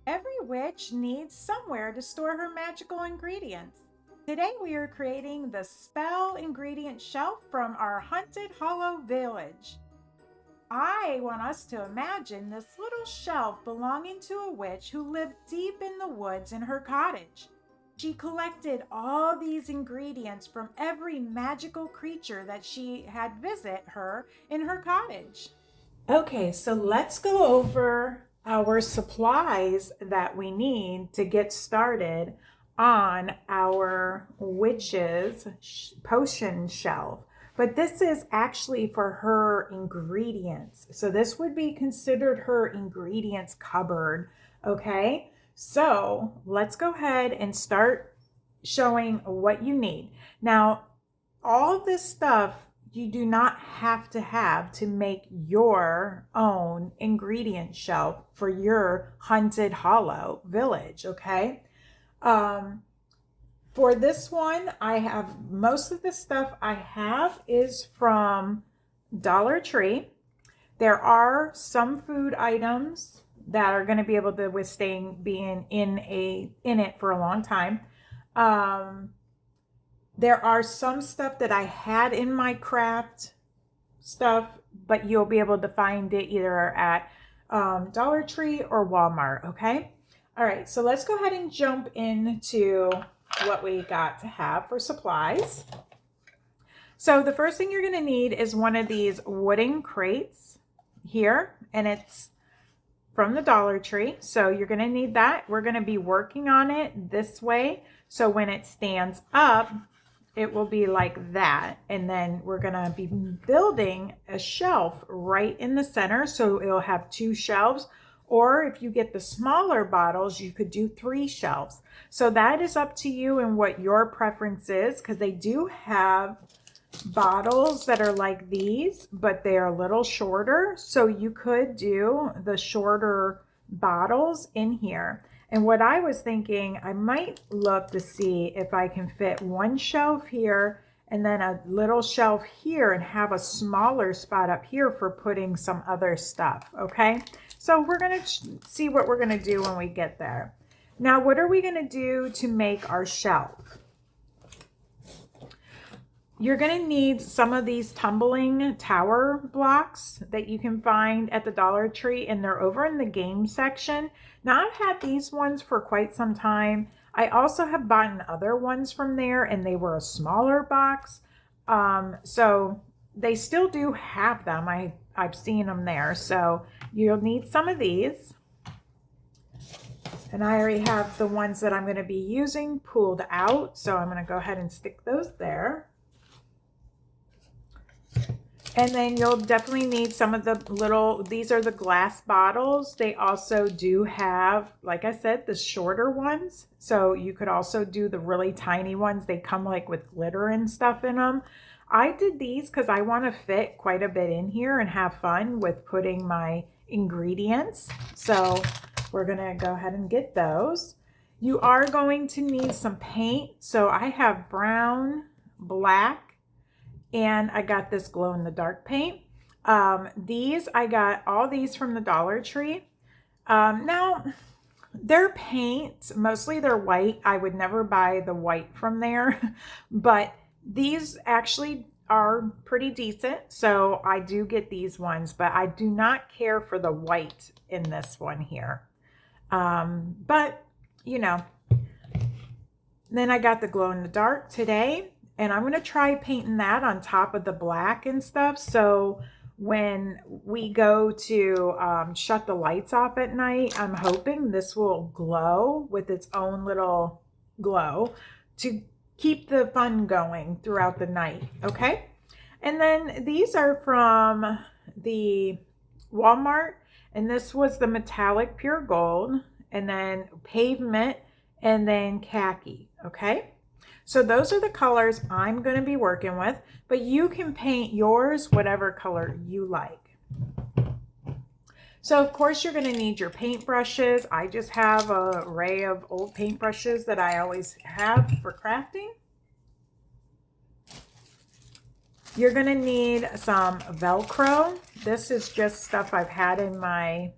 Every witch needs somewhere to store her magical ingredients. Today we are creating the spell ingredient shelf from our haunted hollow village. I want us to imagine this little shelf belonging to a witch who lived deep in the woods in her cottage. She collected all these ingredients from every magical creature that she had visit her in her cottage. Okay, so let's go over our supplies that we need to get started on our witch's potion shelf. But this is actually for her ingredients. So this would be considered her ingredients cupboard. Okay, so let's go ahead and start showing what you need. Now, all of this stuff you do not have to make your own ingredient shelf for your haunted hollow village. Okay, um, for this one, I have most of the stuff I have is from Dollar Tree. There are some food items that are going to be able to withstand being in it for a long time. um, there are some stuff that I had in my craft stuff, but you'll be able to find it either at Dollar Tree or Walmart. Okay. All right. So let's go ahead and jump into what we got to have for supplies. So the first thing you're going to need is one of these wooden crates here, and it's from the Dollar Tree. So you're going to need that. We're going to be working on it this way. So when it stands up, it will be like that. And then we're going to be building a shelf right in the center. So it'll have two shelves. Or if you get the smaller bottles, you could do 3 shelves. So that is up to you and what your preference is, because they do have bottles that are like these, but they're a little shorter. So you could do the shorter bottles in here. And what I was thinking, I might look to see if I can fit one shelf here and then a little shelf here and have a smaller spot up here for putting some other stuff. Okay. So we're going to see what we're going to do when we get there. Now, what are we going to do to make our shelf? You're going to need some of these tumbling tower blocks that you can find at the Dollar Tree, and they're over in the game section. Now, I've had these ones for quite some time. I also have bought other ones from there, and they were a smaller box. So they still do have them. I've seen them there. So you'll need some of these. And I already have the ones that I'm going to be using pulled out. So I'm going to go ahead and stick those there. And then you'll definitely need some of the these are the glass bottles. They also do have, like I said, the shorter ones. So you could also do the really tiny ones. They come like with glitter and stuff in them. I did these because I want to fit quite a bit in here and have fun with putting my ingredients. So we're going to go ahead and get those. You are going to need some paint. So I have brown, black, and I got this glow in the dark paint. I got all these from the Dollar Tree. Now, their paint, mostly they're white. I would never buy the white from there, but these actually are pretty decent. So I do get these ones, but I do not care for the white in this one here. But, you know, then I got the glow in the dark today. And I'm going to try painting that on top of the black and stuff. So when we go to shut the lights off at night, I'm hoping this will glow with its own little glow to keep the fun going throughout the night. Okay. And then these are from the Walmart. And this was the metallic pure gold, and then pavement, and then khaki. Okay. So those are the colors I'm going to be working with, but you can paint yours whatever color you like. So of course you're going to need your paint brushes. I just have an array of old paint brushes that I always have for crafting. You're going to need some Velcro. This is just stuff I've had in my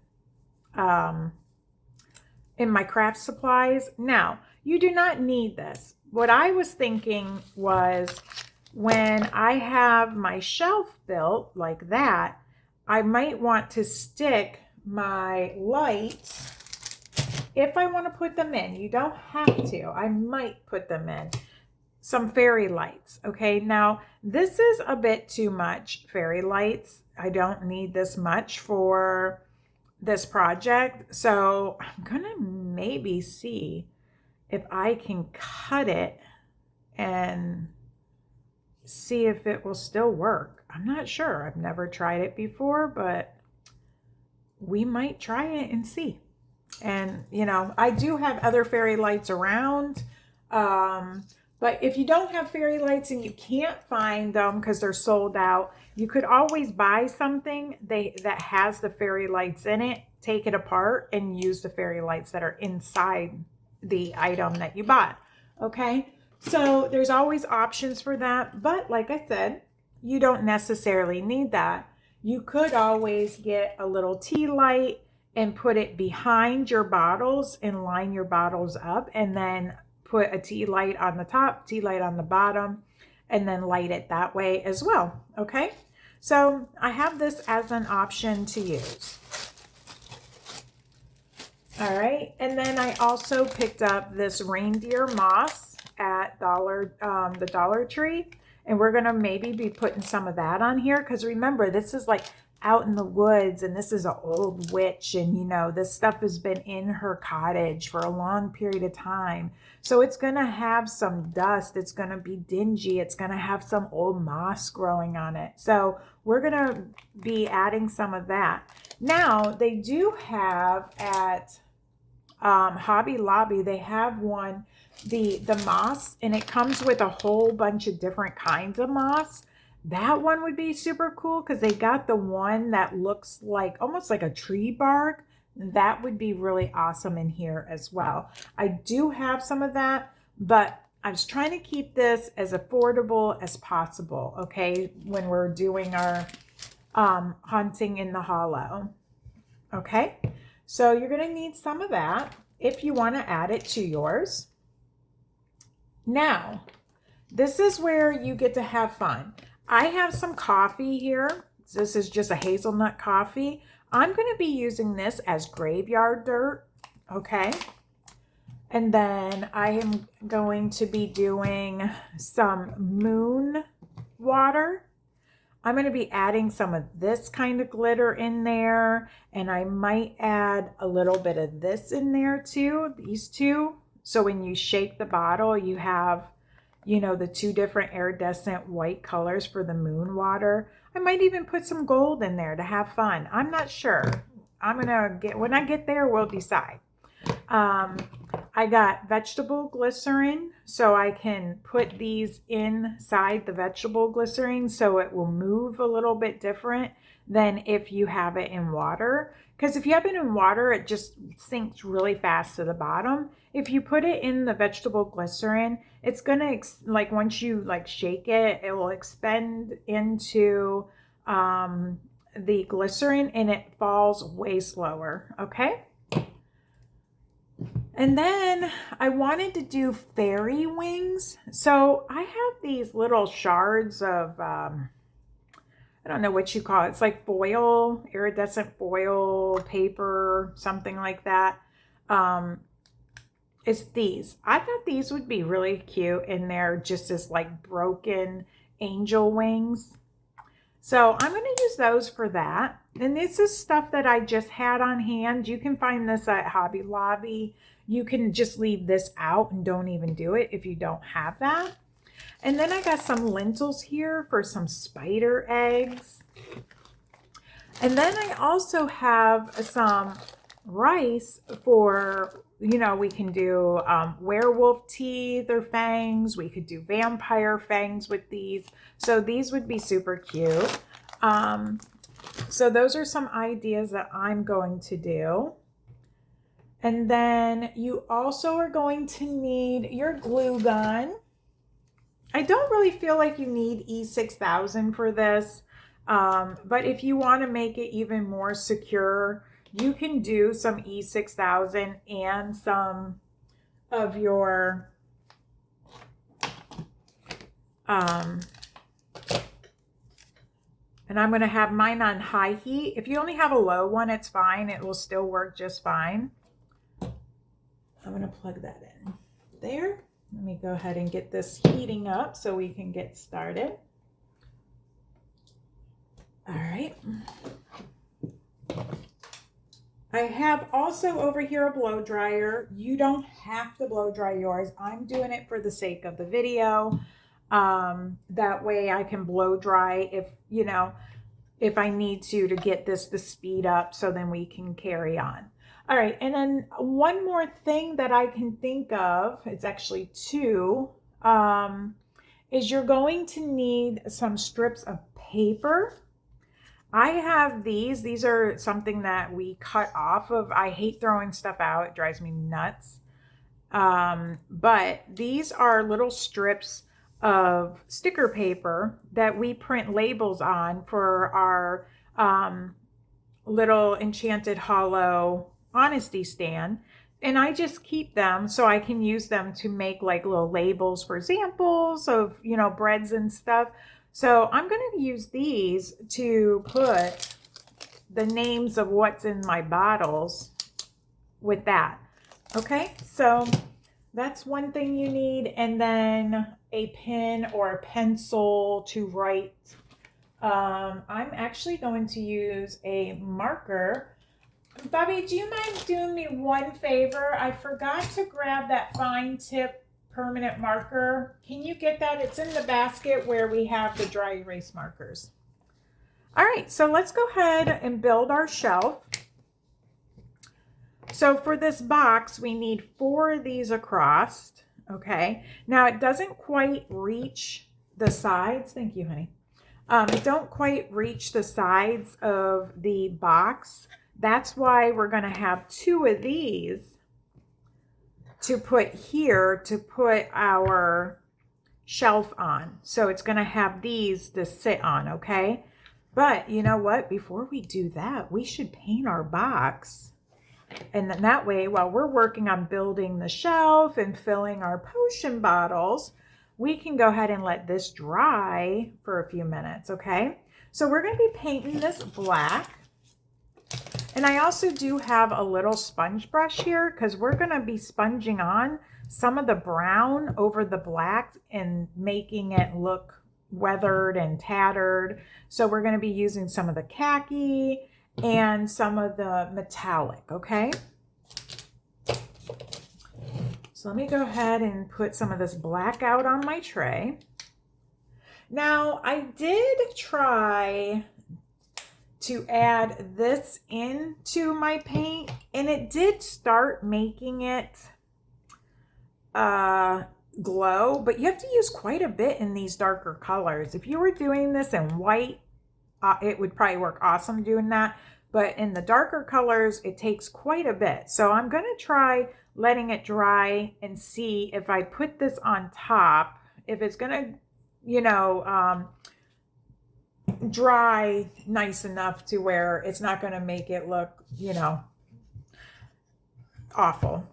in my craft supplies. Now, you do not need this. What I was thinking was when I have my shelf built like that, I might want to stick my lights if I want to put them in. You don't have to. I might put them in. Some fairy lights. Okay, now this is a bit too much fairy lights. I don't need this much for this project. So I'm gonna maybe see if I can cut it and see if it will still work. I'm not sure. I've never tried it before, but we might try it and see. And, you know, I do have other fairy lights around. But if you don't have fairy lights and you can't find them because they're sold out, you could always buy something that has the fairy lights in it, take it apart, and use the fairy lights that are inside the item that you bought. Okay? So there's always options for that. But like I said, you don't necessarily need that. You could always get a little tea light and put it behind your bottles and line your bottles up, and then put a tea light on the top, tea light on the bottom, and then light it that way as well. Okay, so I have this as an option to use. All right, and then I also picked up this reindeer moss at the Dollar Tree, and we're gonna maybe be putting some of that on here because remember, this is like out in the woods, and this is an old witch, and you know, this stuff has been in her cottage for a long period of time, so it's gonna have some dust, it's gonna be dingy, it's gonna have some old moss growing on it, so we're gonna be adding some of that. Now they do have at Hobby Lobby, they have one, the moss, and it comes with a whole bunch of different kinds of moss. That one would be super cool because they got the one that looks like almost like a tree bark. That would be really awesome in here as well. I do have some of that, but I was trying to keep this as affordable as possible, okay, when we're doing our hunting in the hollow. Okay, so you're going to need some of that if you want to add it to yours. Now, this is where you get to have fun. I have some coffee here. This is just a hazelnut coffee. I'm going to be using this as graveyard dirt, okay? And then I am going to be doing some moon water. I'm going to be adding some of this kind of glitter in there, and I might add a little bit of this in there too, these two. So when you shake the bottle, you have, you know, the two different iridescent white colors for the moon water. I might even put some gold in there to have fun. I'm not sure. When I get there, we'll decide. I got vegetable glycerin, so I can put these inside the vegetable glycerin so it will move a little bit different than if you have it in water. Because if you have it in water, it just sinks really fast to the bottom. If you put it in the vegetable glycerin, it's gonna like once you like shake it, it will expand into the glycerin, and it falls way slower. Okay. And then I wanted to do fairy wings. So I have these little shards of, I don't know what you call it. It's like foil, iridescent foil, paper, something like that. It's these. I thought these would be really cute in there just as like broken angel wings. So I'm going to use those for that. And this is stuff that I just had on hand. You can find this at Hobby Lobby. You can just leave this out and don't even do it if you don't have that. And then I got some lentils here for some spider eggs. And then I also have some rice for, you know, we can do werewolf teeth or fangs. We could do vampire fangs with these. So these would be super cute. So those are some ideas that I'm going to do. And then you also are going to need your glue gun. I don't really feel like you need E6000 for this. But if you want to make it even more secure, you can do some E6000 and some of your and I'm going to have mine on high heat. If you only have a low one, it's fine. It will still work just fine. I'm going to plug that in there. Let me go ahead and get this heating up so we can get started. All right. I have also over here a blow dryer. You don't have to blow dry yours. I'm doing it for the sake of the video. That way I can blow dry if I need to get this to speed up, so then we can carry on. All right, and then one more thing that I can think of, it's actually two, is you're going to need some strips of paper. I have these are something that we cut off of. I hate throwing stuff out. It drives me nuts. But these are little strips of sticker paper that we print labels on for our little Enchanted Hollow honesty stand. And I just keep them so I can use them to make like little labels for samples of, breads and stuff. So I'm going to use these to put the names of what's in my bottles with that. Okay, so that's one thing you need. And then a pen or a pencil to write. I'm actually going to use a marker. Bobby, do you mind doing me one favor? I forgot to grab that fine tip permanent marker. Can you get that? It's in the basket where we have the dry erase markers. All right, so let's go ahead and build our shelf. So for this box, we need 4 of these across. Okay, now it doesn't quite reach the sides. Thank you, honey. It don't quite reach the sides of the box. That's why we're going to have 2 of these to put here to put our shelf on. So it's going to have these to sit on, okay? But you know what? Before we do that, we should paint our box. And then that way, while we're working on building the shelf and filling our potion bottles, we can go ahead and let this dry for a few minutes, okay? So we're going to be painting this black. And I also do have a little sponge brush here because we're going to be sponging on some of the brown over the black and making it look weathered and tattered. So we're going to be using some of the khaki and some of the metallic, okay? So let me go ahead and put some of this black out on my tray. Now, I did try to add this into my paint, and it did start making it glow, but you have to use quite a bit in these darker colors. If you were doing this in white, it would probably work awesome doing that, but in the darker colors, it takes quite a bit. So I'm going to try letting it dry and see if I put this on top, if it's going to, dry nice enough to where it's not going to make it look, awful.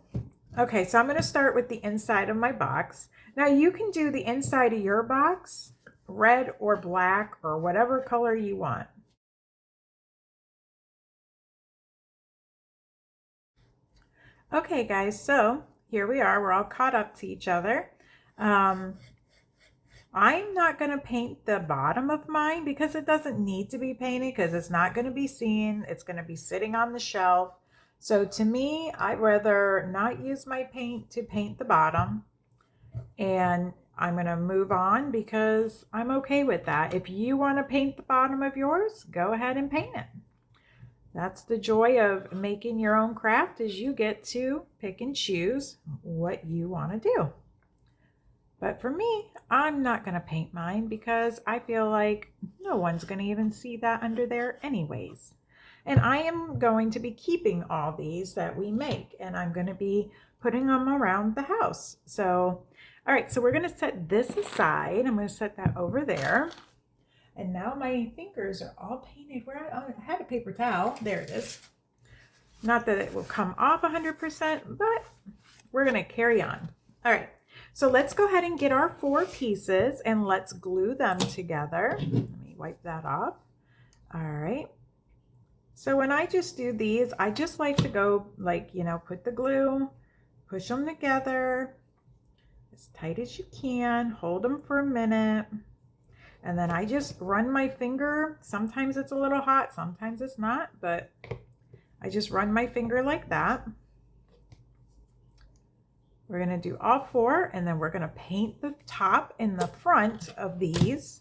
Okay, so I'm going to start with the inside of my box. Now you can do the inside of your box red or black or whatever color you want. Okay guys, so here we are. We're all caught up to each other. I'm not going to paint the bottom of mine because it doesn't need to be painted because it's not going to be seen. It's going to be sitting on the shelf. So to me, I'd rather not use my paint to paint the bottom. And I'm going to move on because I'm okay with that. If you want to paint the bottom of yours, go ahead and paint it. That's the joy of making your own craft, is you get to pick and choose what you want to do. But for me, I'm not going to paint mine because I feel like no one's going to even see that under there anyways. And I am going to be keeping all these that we make, and I'm going to be putting them around the house. So, all right, so we're going to set this aside. I'm going to set that over there. And now my fingers are all painted. Where I had a paper towel. There it is. Not that it will come off 100%, but we're going to carry on. All right, so let's go ahead and get our 4 pieces and let's glue them together. Let me wipe that off. All right. So when I just do these, I just like to go like, you know, put the glue, push them together as tight as you can, hold them for a minute. And then I just run my finger. Sometimes it's a little hot, sometimes it's not, but I just run my finger like that. We're going to do all 4, and then we're going to paint the top and the front of these,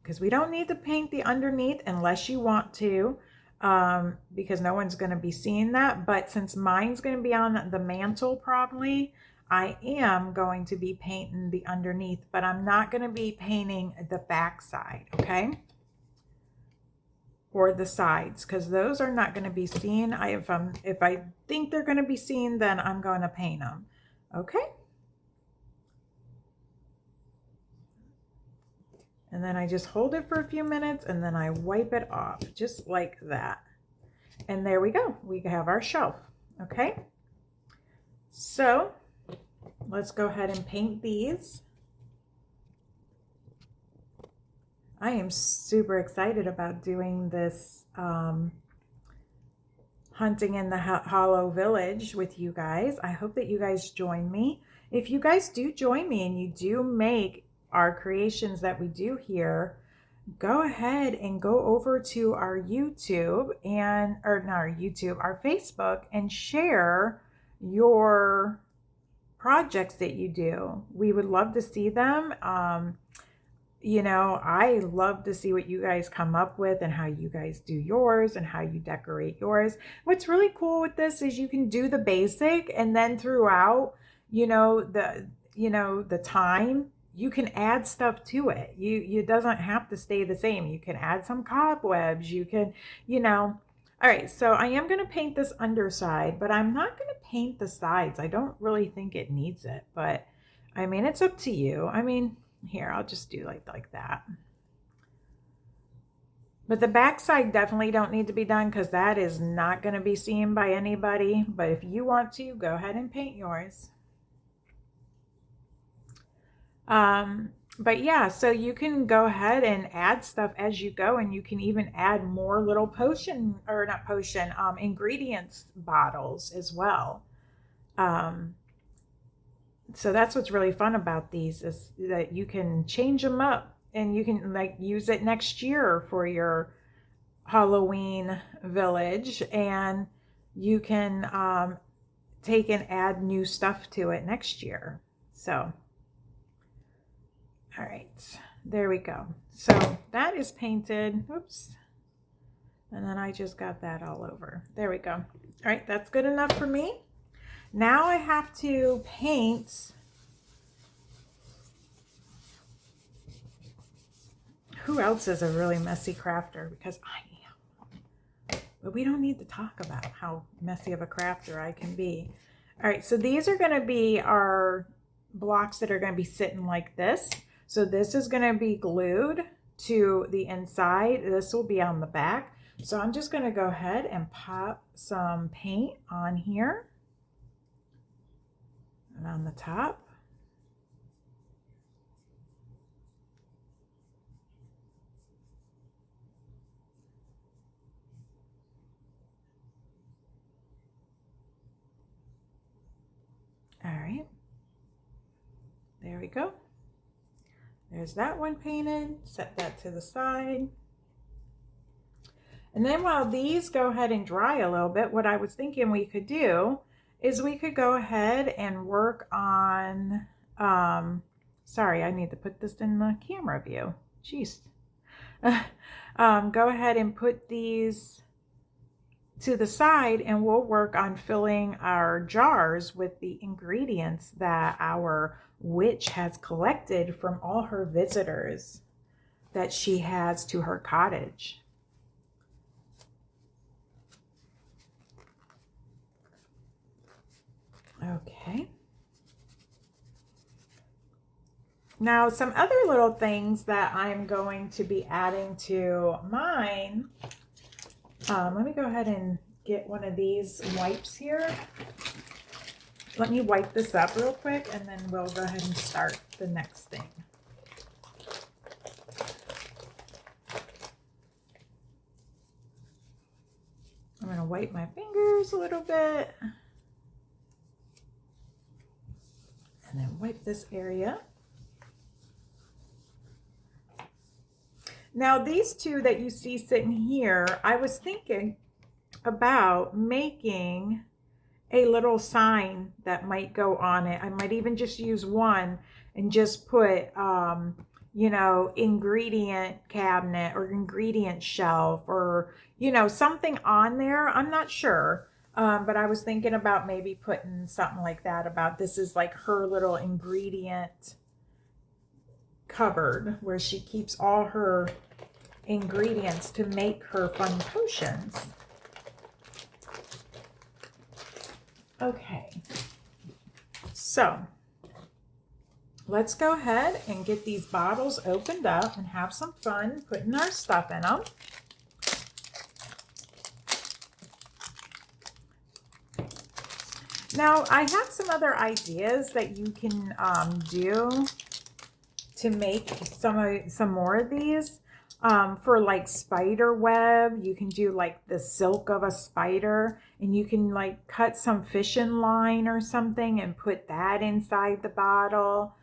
because we don't need to paint the underneath unless you want to, because no one's going to be seeing that. But since mine's going to be on the mantle probably, I am going to be painting the underneath, but I'm not going to be painting the back side, okay? Or the sides, because those are not going to be seen. If I think they're going to be seen, then I'm going to paint them. Okay. And then I just hold it for a few minutes and then I wipe it off just like that. And there we go. We have our shelf. Okay. So let's go ahead and paint these. I am super excited about doing this hunting in the Hollow Village with you guys. I hope that you guys join me. If you guys do join me and you do make our creations that we do here, go ahead and go over to our YouTube our Facebook, and share your projects that you do. We would love to see them. You know, I love to see what you guys come up with and how you guys do yours and how you decorate yours. What's really cool with this is you can do the basic, and then throughout, the time, you can add stuff to it. It doesn't have to stay the same. You can add some cobwebs. You can, all right, so I am going to paint this underside, but I'm not going to paint the sides. I don't really think it needs it, but I mean, it's up to you. I mean, here, I'll just do like that. But the back side definitely don't need to be done because that is not going to be seen by anybody. But if you want to, go ahead and paint yours. But yeah, so you can go ahead and add stuff as you go, and you can even add more little ingredients bottles as well. So that's what's really fun about these, is that you can change them up and you can like use it next year for your Halloween village, and you can take and add new stuff to it next year. So, all right, there we go. So that is painted. Oops. And then I just got that all over. There we go. All right, that's good enough for me. Now I have to paint. Who else is a really messy crafter? Because I am. But we don't need to talk about how messy of a crafter I can be. All right, so these are going to be our blocks that are going to be sitting like this. So this is going to be glued to the inside. This will be on the back. So I'm just going to go ahead and pop some paint on here. And on the top. All right. There we go. There's that one painted. Set that to the side. And then while these go ahead and dry a little bit, what I was thinking we could do is we could go ahead and work on, sorry, I need to put this in the camera view. Jeez. Go ahead and put these to the side, and we'll work on filling our jars with the ingredients that our witch has collected from all her visitors that she has to her cottage. Okay. Now, some other little things that I'm going to be adding to mine Let me go ahead and get one of these wipes here. Let me wipe this up real quick and then we'll go ahead and start the next thing. I'm going to wipe my fingers a little bit and then wipe this area. Now these two that you see sitting here, I was thinking about making a little sign that might go on it. I might even just use one and just put, you know, ingredient cabinet or ingredient shelf or, you know, something on there. I'm not sure. But I was thinking about maybe putting something like that about this is like her little ingredient cupboard where she keeps all her ingredients to make her fun potions. Okay, so let's go ahead and get these bottles opened up and have some fun putting our stuff in them. Now, I have some other ideas that you can do to make some more of these. For like spider web, you can do like the silk of a spider, and you can like cut some fishing line or something and put that inside the bottle.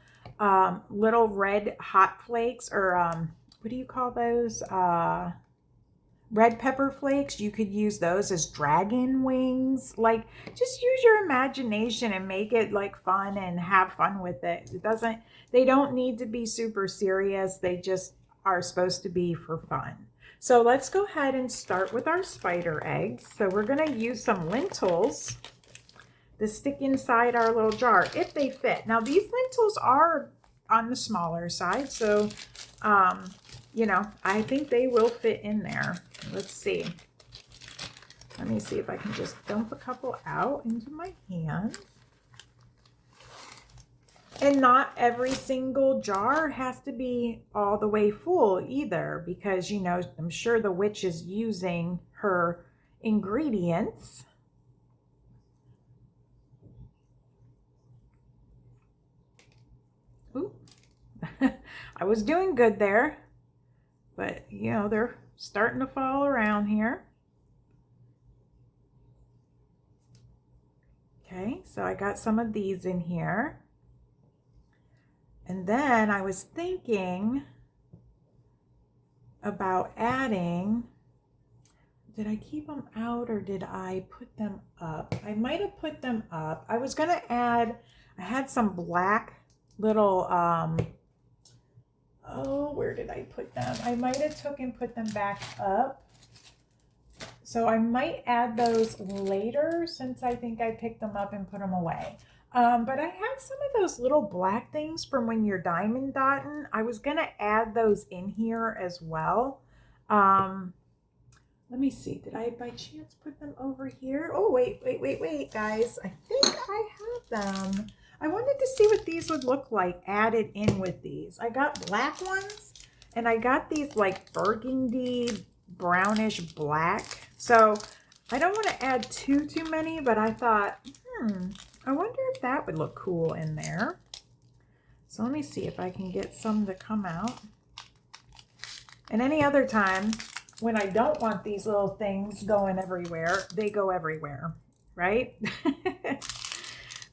Little red hot flakes, or what do you call those? Red pepper flakes. You could use those as dragon wings. Like, just use your imagination and make it like fun and have fun with it. They don't need to be super serious. They just are supposed to be for fun. So let's go ahead and start with our spider eggs. So we're going to use some lentils to stick inside our little jar if they fit. Now these lentils are on the smaller side, so you know, I think they will fit in there. Let's see. Let me see if I can just dump a couple out into my hand. And not every single jar has to be all the way full either, because, you know, I'm sure the witch is using her ingredients. Ooh, I was doing good there, but, you know, they're starting to fall around here. Okay, so I got some of these in here. And then I was thinking about adding, did I keep them out or did I put them up? I might have put them up. I was going to add, I had some black little, oh, where did I put them? I might have took and put them back up. So I might add those later since I think I picked them up and put them away. But I had some of those little black things from when you're diamond dotting. I was going to add those in here as well. Let me see. Did I by chance put them over here? Oh, wait, guys. I think I have them. I wanted to see what these would look like added in with these. I got black ones and I got these like burgundy, brownish black. So I don't want to add too many, but I thought, I wonder if that would look cool in there. So let me see if I can get some to come out. And any other time when I don't want these little things going everywhere, they go everywhere, right?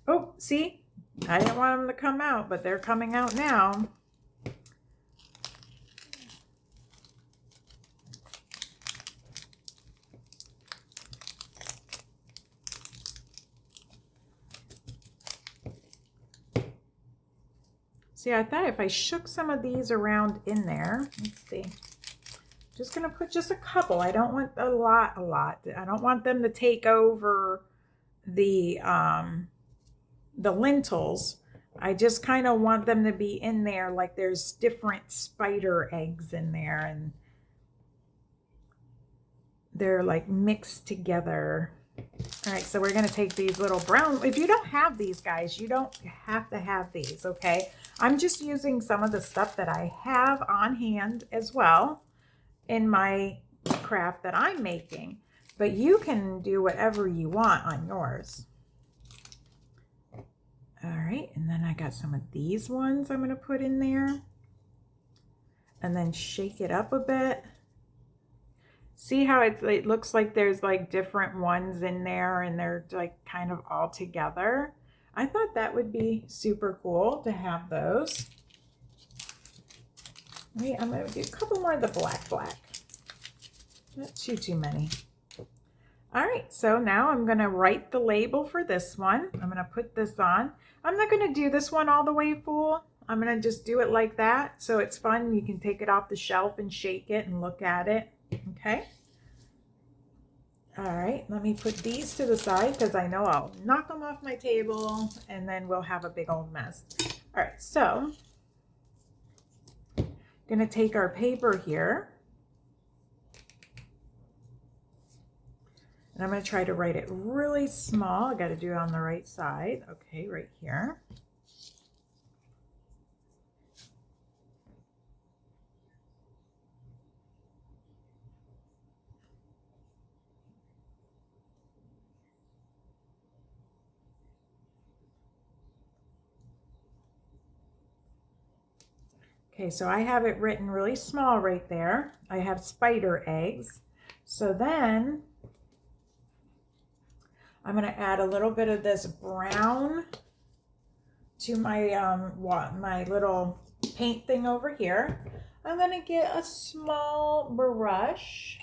Oh, see? I didn't want them to come out, but they're coming out now. See, I thought if I shook some of these around in there, let's see. Just gonna put just a couple. I don't want a lot. I don't want them to take over the lentils. I just kind of want them to be in there like there's different spider eggs in there and they're like mixed together. All right, so we're going to take these little brown. If you don't have these, guys, you don't have to have these, okay? I'm just using some of the stuff that I have on hand as well in my craft that I'm making, but you can do whatever you want on yours. All right, and then I got some of these ones I'm going to put in there and then shake it up a bit. See how it looks like there's like different ones in there and they're like kind of all together. I thought that would be super cool to have those. I'm going to do a couple more of the black. Not too many. All right, so now I'm going to write the label for this one. I'm going to put this on. I'm not going to do this one all the way full. I'm going to just do it like that so it's fun. You can take it off the shelf and shake it and look at it. Okay. All right, let me put these to the side because I know I'll knock them off my table and then we'll have a big old mess. All right, so I'm going to take our paper here. And I'm going to try to write it really small. I got to do it on the right side. Okay, right here. Okay, so I have it written really small right there. I have spider eggs. So then I'm going to add a little bit of this brown to my my little paint thing over here. I'm going to get a small brush,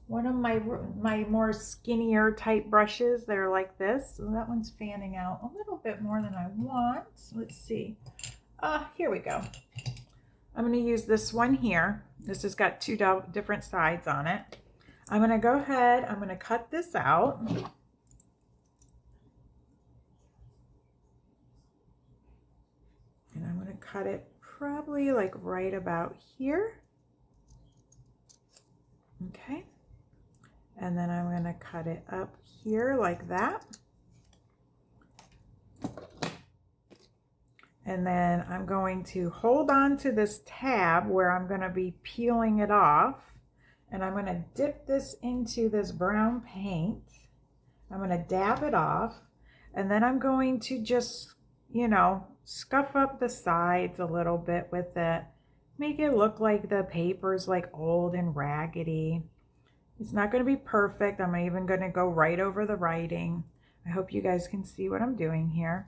one of my more skinnier type brushes. They're like this. So that one's fanning out a little bit more than I want. So let's see. Here we go. I'm going to use this one here. This has got two different sides on it. I'm going to go ahead. I'm going to cut this out. And I'm going to cut it probably like right about here. Okay. And then I'm going to cut it up here like that. And then I'm going to hold on to this tab where I'm going to be peeling it off. And I'm going to dip this into this brown paint. I'm going to dab it off. And then I'm going to just, you know, scuff up the sides a little bit with it. Make it look like the paper's like old and raggedy. It's not going to be perfect. I'm even going to go right over the writing. I hope you guys can see what I'm doing here.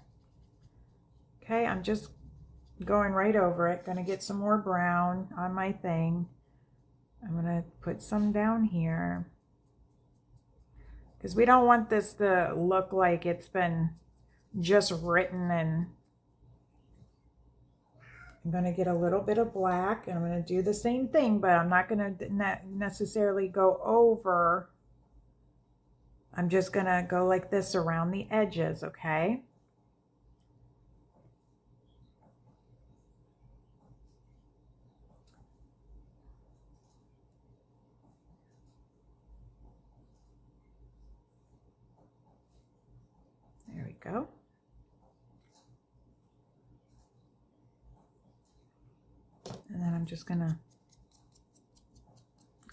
Okay, I'm just going right over it. Gonna get some more brown on my thing. I'm gonna put some down here because we don't want this to look like it's been just written. And I'm gonna get a little bit of black and I'm gonna do the same thing, but I'm not gonna necessarily go over. I'm just gonna go like this around the edges, okay? There we go. And then I'm just gonna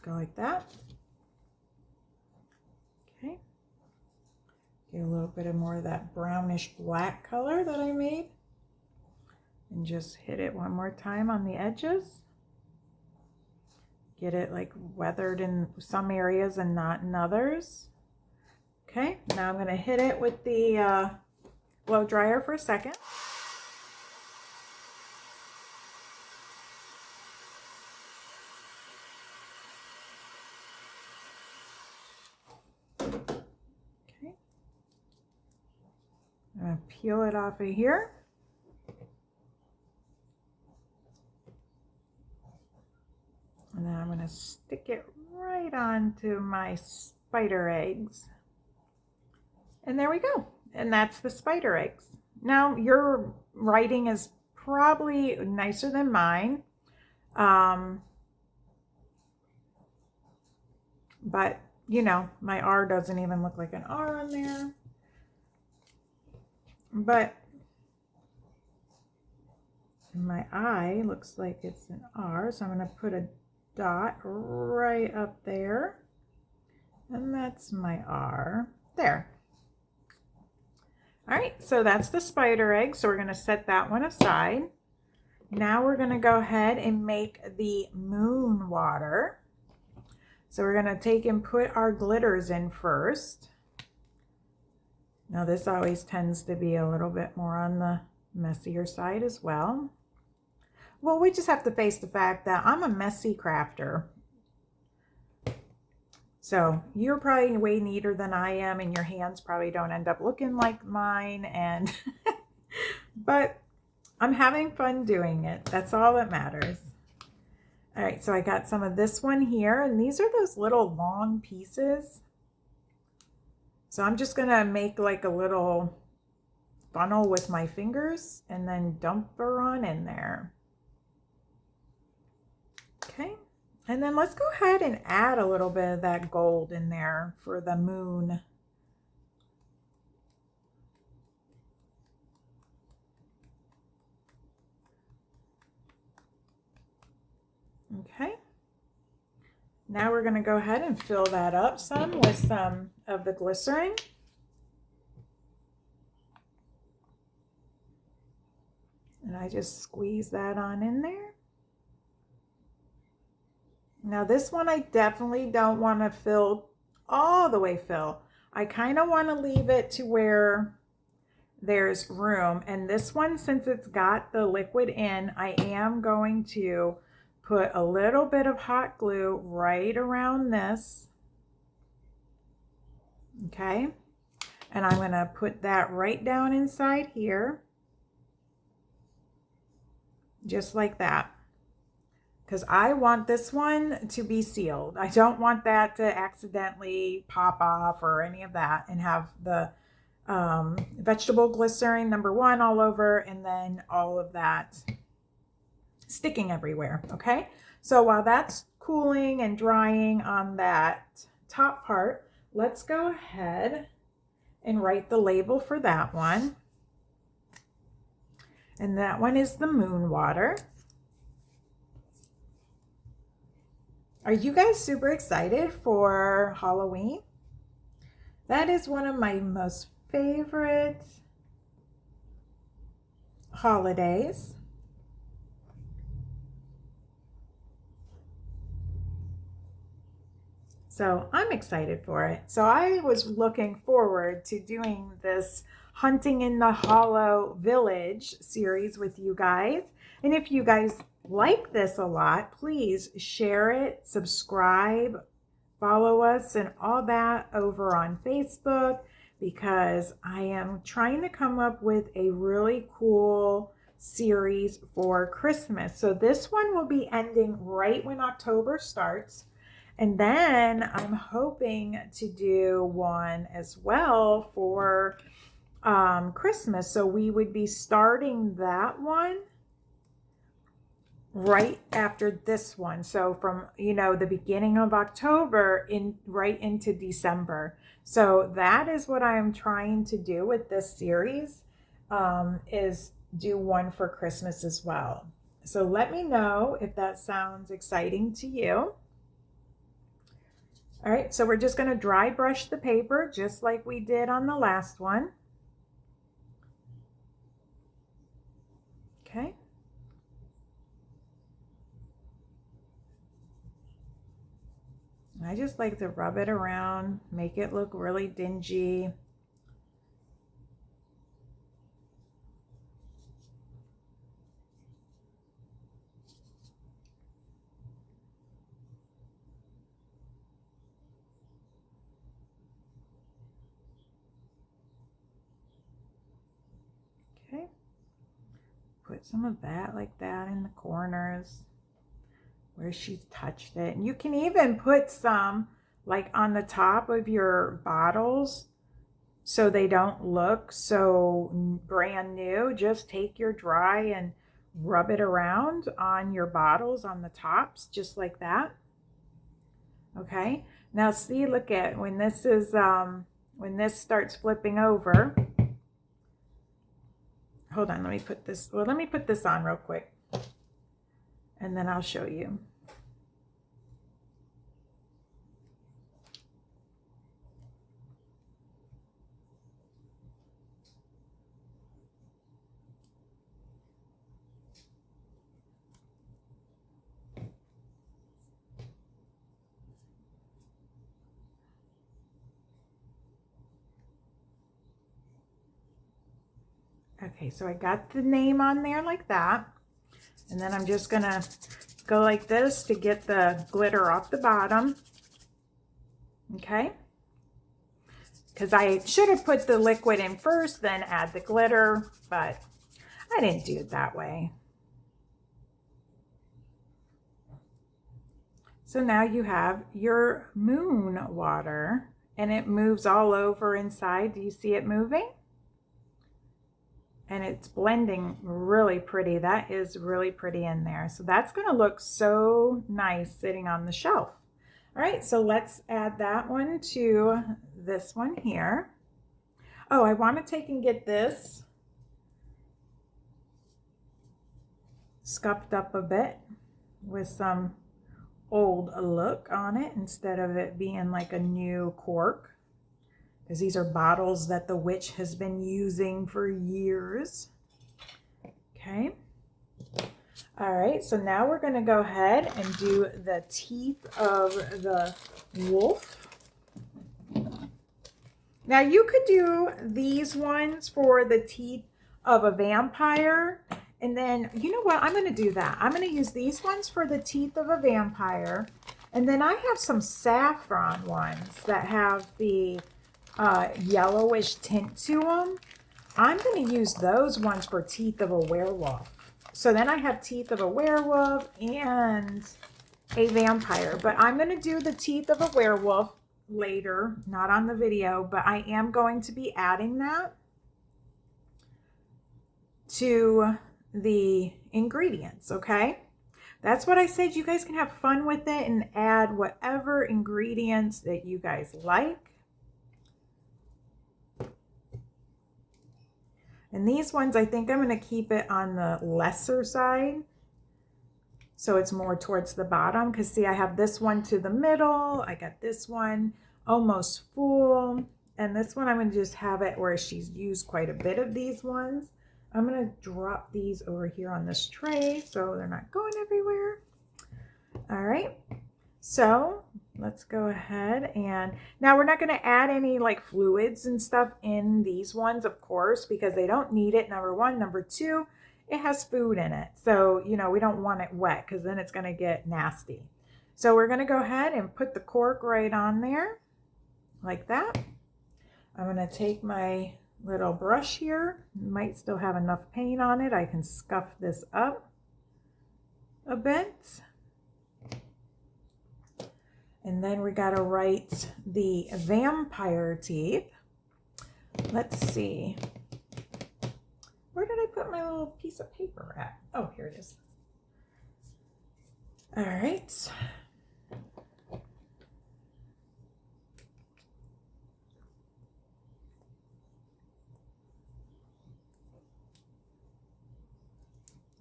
go like that. Okay. Get a little bit of more of that brownish black color that I made. And just hit it one more time on the edges. Get it like weathered in some areas and not in others. Okay, now I'm gonna hit it with the blow dryer for a second. Okay, I'm gonna peel it off of here. And then I'm gonna stick it right onto my spider eggs. And there we go. And that's the spider eggs. Now your writing is probably nicer than mine. But you know, my R doesn't even look like an R on there. But my I looks like it's an R. So I'm going to put a dot right up there. And that's my R. There. All right, so that's the spider egg. So we're going to set that one aside. Now we're going to go ahead and make the moon water. So we're going to take and put our glitters in first. Now this always tends to be a little bit more on the messier side as well. Well, we just have to face the fact that I'm a messy crafter. So you're probably way neater than I am, and your hands probably don't end up looking like mine. And but I'm having fun doing it. That's all that matters. All right, so I got some of this one here, and these are those little long pieces. So I'm just gonna make like a little funnel with my fingers and then dump her on in there. Okay, and then let's go ahead and add a little bit of that gold in there for the moon. Okay, now we're going to go ahead and fill that up some with some of the glycerin. And I just squeeze that on in there. Now this one I definitely don't want to fill all the way fill. I kind of want to leave it to where there's room. And this one, since it's got the liquid in, I am going to put a little bit of hot glue right around this. Okay. And I'm going to put that right down inside here. Just like that. Because I want this one to be sealed. I don't want that to accidentally pop off or any of that and have the vegetable glycerin #1 all over, and then all of that sticking everywhere. Okay, so while that's cooling and drying on that top part, let's go ahead and write the label for that one. And that one is the moon water. Are you guys super excited for Halloween? That is one of my most favorite holidays. So I'm excited for it. So I was looking forward to doing this Hunting in the Hollow Village series with you guys. And if you guys like this a lot, please share it, subscribe, follow us and all that over on Facebook, because I am trying to come up with a really cool series for Christmas. So this one will be ending right when October starts. And then I'm hoping to do one as well for Christmas. So we would be starting that one right after this one. So from, the beginning of October right into December. So that is what I'm trying to do with this series, is do one for Christmas as well. So let me know if that sounds exciting to you. All right, so we're just going to dry brush the paper just like we did on the last one. Okay. I just like to rub it around, make it look really dingy. Okay. Put some of that like that in the corners where she's touched it. And you can even put some like on the top of your bottles so they don't look so brand new. Just take your dry and rub it around on your bottles on the tops, just like that. Okay, now see, look at when this starts flipping over. Hold on, let me put this on real quick, and then I'll show you. Okay, so I got the name on there like that. And then I'm just gonna go like this to get the glitter off the bottom. Okay. Because I should have put the liquid in first, then add the glitter, but I didn't do it that way. So now you have your moon water and it moves all over inside. Do you see it moving? And it's blending really pretty. That is really pretty in there. So that's going to look so nice sitting on the shelf. All right, so let's add that one to this one here. Oh, I want to take and get this scuffed up a bit with some old look on it instead of it being like a new cork, because these are bottles that the witch has been using for years. Okay. All right, so now we're going to go ahead and do the teeth of the wolf. Now you could do these ones for the teeth of a vampire. And then, you know what? I'm going to do that. I'm going to use these ones for the teeth of a vampire. And then I have some saffron ones that have the yellowish tint to them. I'm going to use those ones for teeth of a werewolf. So then I have teeth of a werewolf and a vampire. But I'm going to do the teeth of a werewolf later, not on the video, but I am going to be adding that to the ingredients, okay? That's what I said. You guys can have fun with it and add whatever ingredients that you guys like. And these ones, I think I'm going to keep it on the lesser side, so it's more towards the bottom, because see, I have this one to the middle. I got this one almost full. And this one, I'm going to just have it where she's used quite a bit of these ones. I'm going to drop these over here on this tray so they're not going everywhere. All right. So let's go ahead and now we're not going to add any like fluids and stuff in these ones, of course, because they don't need it. Number one. Number two, it has food in it. So, you know, we don't want it wet because then it's going to get nasty. So we're going to go ahead and put the cork right on there like that. I'm going to take my little brush here. Might still have enough paint on it. I can scuff this up a bit. And then we got to write the vampire teeth. Let's see. Where did I put my little piece of paper at? Oh, here it is. All right.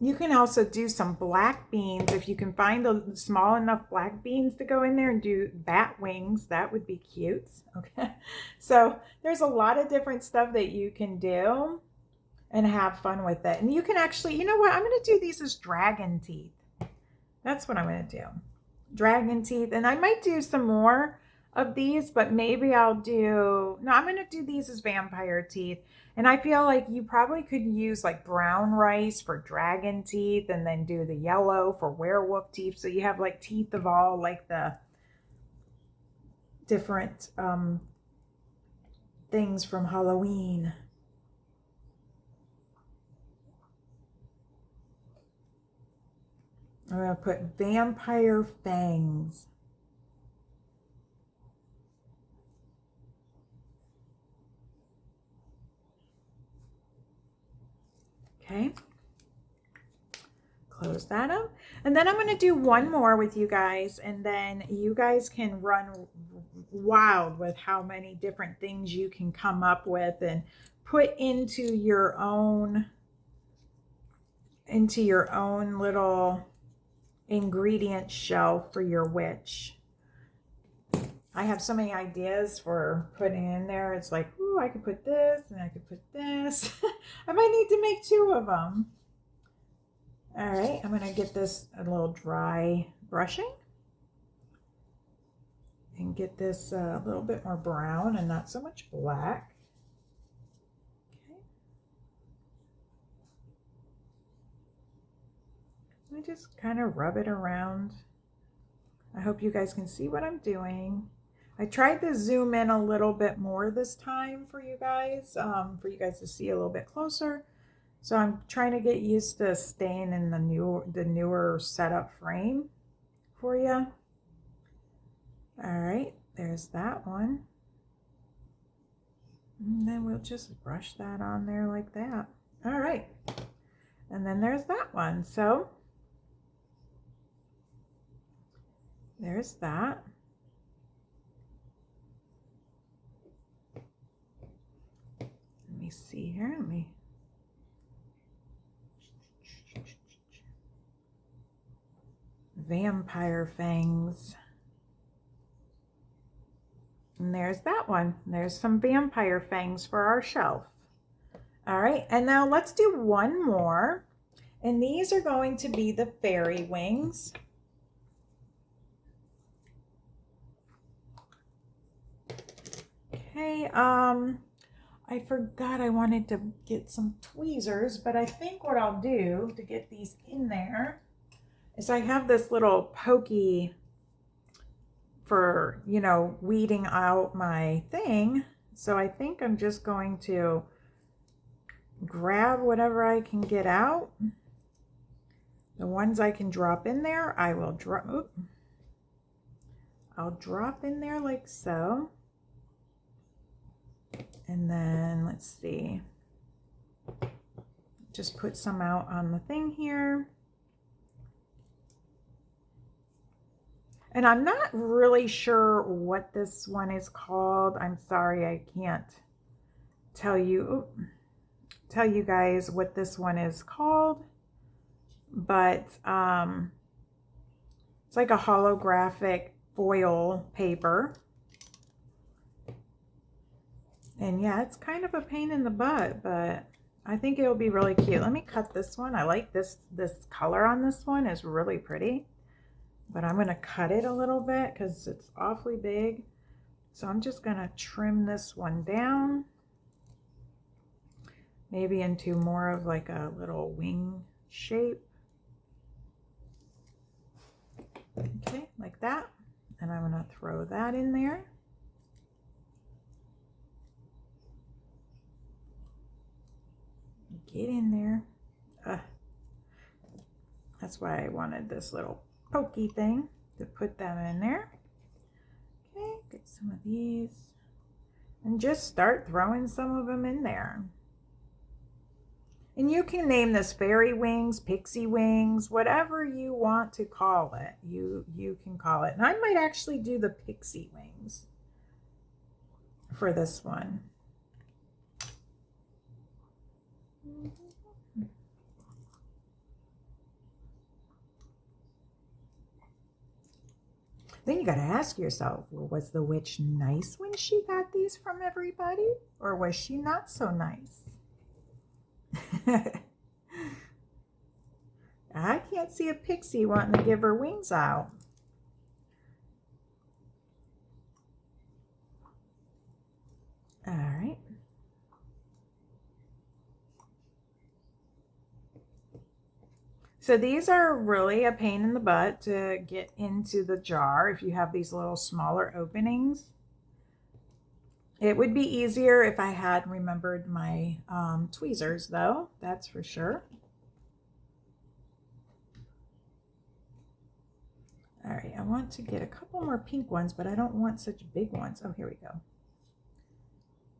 You can also do some black beans. If you can find the small enough black beans to go in there and do bat wings, that would be cute. Okay. So there's a lot of different stuff that you can do and have fun with it. And you can actually, you know what? I'm going to do these as dragon teeth. That's what I'm going to do. Dragon teeth. And I might do some more of these, but maybe I'll do, no, I'm going to do these as vampire teeth. And I feel like you probably could use like brown rice for dragon teeth and then do the yellow for werewolf teeth. So you have like teeth of all like the different things from Halloween. I'm going to put vampire fangs. Okay, close that up. And then I'm going to do one more with you guys, and then you guys can run wild with how many different things you can come up with and put into your own little ingredient shelf for your witch. I have so many ideas for putting in there. It's like, ooh, I could put this and I could put this. I might need to make 2 of them. All right, I'm going to get this a little dry brushing and get this a little bit more brown and not so much black. Okay. just kind of rub it around. I hope you guys can see what I'm doing. I tried to zoom in a little bit more this time for you guys to see a little bit closer. So I'm trying to get used to staying in the newer setup frame for you. All right, there's that one. And then we'll just brush that on there like that. All right, and then there's that one. So there's that. Let me see here. Vampire fangs. And there's that one. There's some vampire fangs for our shelf. All right, and now let's do one more. And these are going to be the fairy wings. Okay, I forgot I wanted to get some tweezers, but I think what I'll do to get these in there is I have this little pokey for, you know, weeding out my thing. So I think I'm just going to grab whatever I can get out. The ones I can drop in there, I will drop. I'll drop in there like so. And then let's see, just put some out on the thing here. And I'm not really sure what this one is called. I'm sorry, I can't tell you guys what this one is called, but it's like a holographic foil paper. And yeah, it's kind of a pain in the butt, but I think it'll be really cute. Let me cut this one. I like this color on this one is really pretty, but I'm going to cut it a little bit because it's awfully big. So I'm just going to trim this one down, maybe into more of like a little wing shape. Okay, like that. And I'm going to throw that in there. Get in there. That's why I wanted this little pokey thing to put them in there. Okay, get some of these and just start throwing some of them in there. And you can name this fairy wings, pixie wings, whatever you want to call it. You can call it. And I might actually do the pixie wings for this one. Then you got to ask yourself, well, was the witch nice when she got these from everybody? Or was she not so nice? I can't see a pixie wanting to give her wings out. All right. So these are really a pain in the butt to get into the jar if you have these little smaller openings. It would be easier if I had remembered my tweezers though, that's for sure. All right, I want to get a couple more pink ones, but I don't want such big ones. Oh, here we go.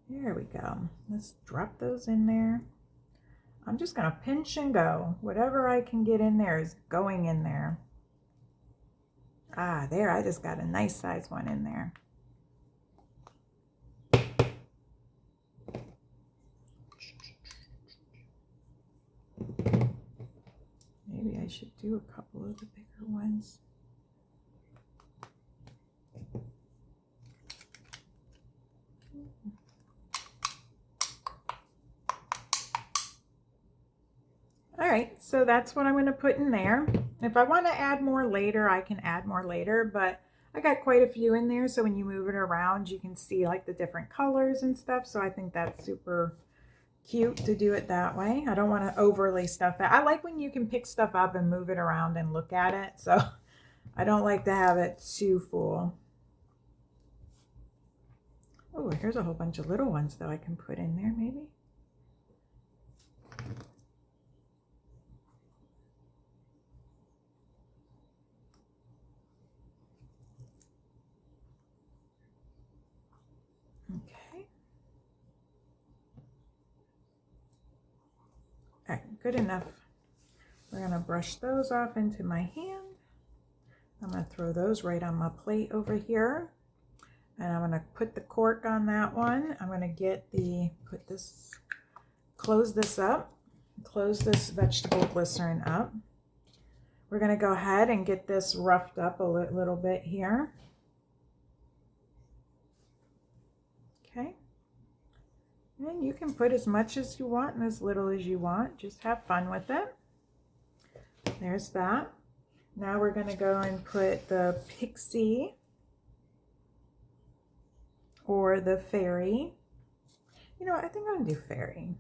There we go. Let's drop those in there. I'm just going to pinch and go. Whatever I can get in there is going in there. Ah, there, I just got a nice size one in there. Maybe I should do a couple of the bigger ones. All right, so that's what I'm going to put in there. If I want to add more later, I can add more later, but I got quite a few in there. So when you move it around, you can see like the different colors and stuff. So I think that's super cute to do it that way. I don't want to overly stuff it. I like when you can pick stuff up and move it around and look at it. So I don't like to have it too full. Oh, here's a whole bunch of little ones that I can put in there maybe. Okay. All right, good enough. We're going to brush those off into my hand. I'm going to throw those right on my plate over here. And I'm going to put the cork on that one. I'm going to get close this up, close this vegetable glycerin up. We're going to go ahead and get this roughed up a little bit here. Okay. And you can put as much as you want and as little as you want. Just have fun with it. There's that. Now we're going to go and put the pixie or the fairy. You know what? I think I'm going to do fairy.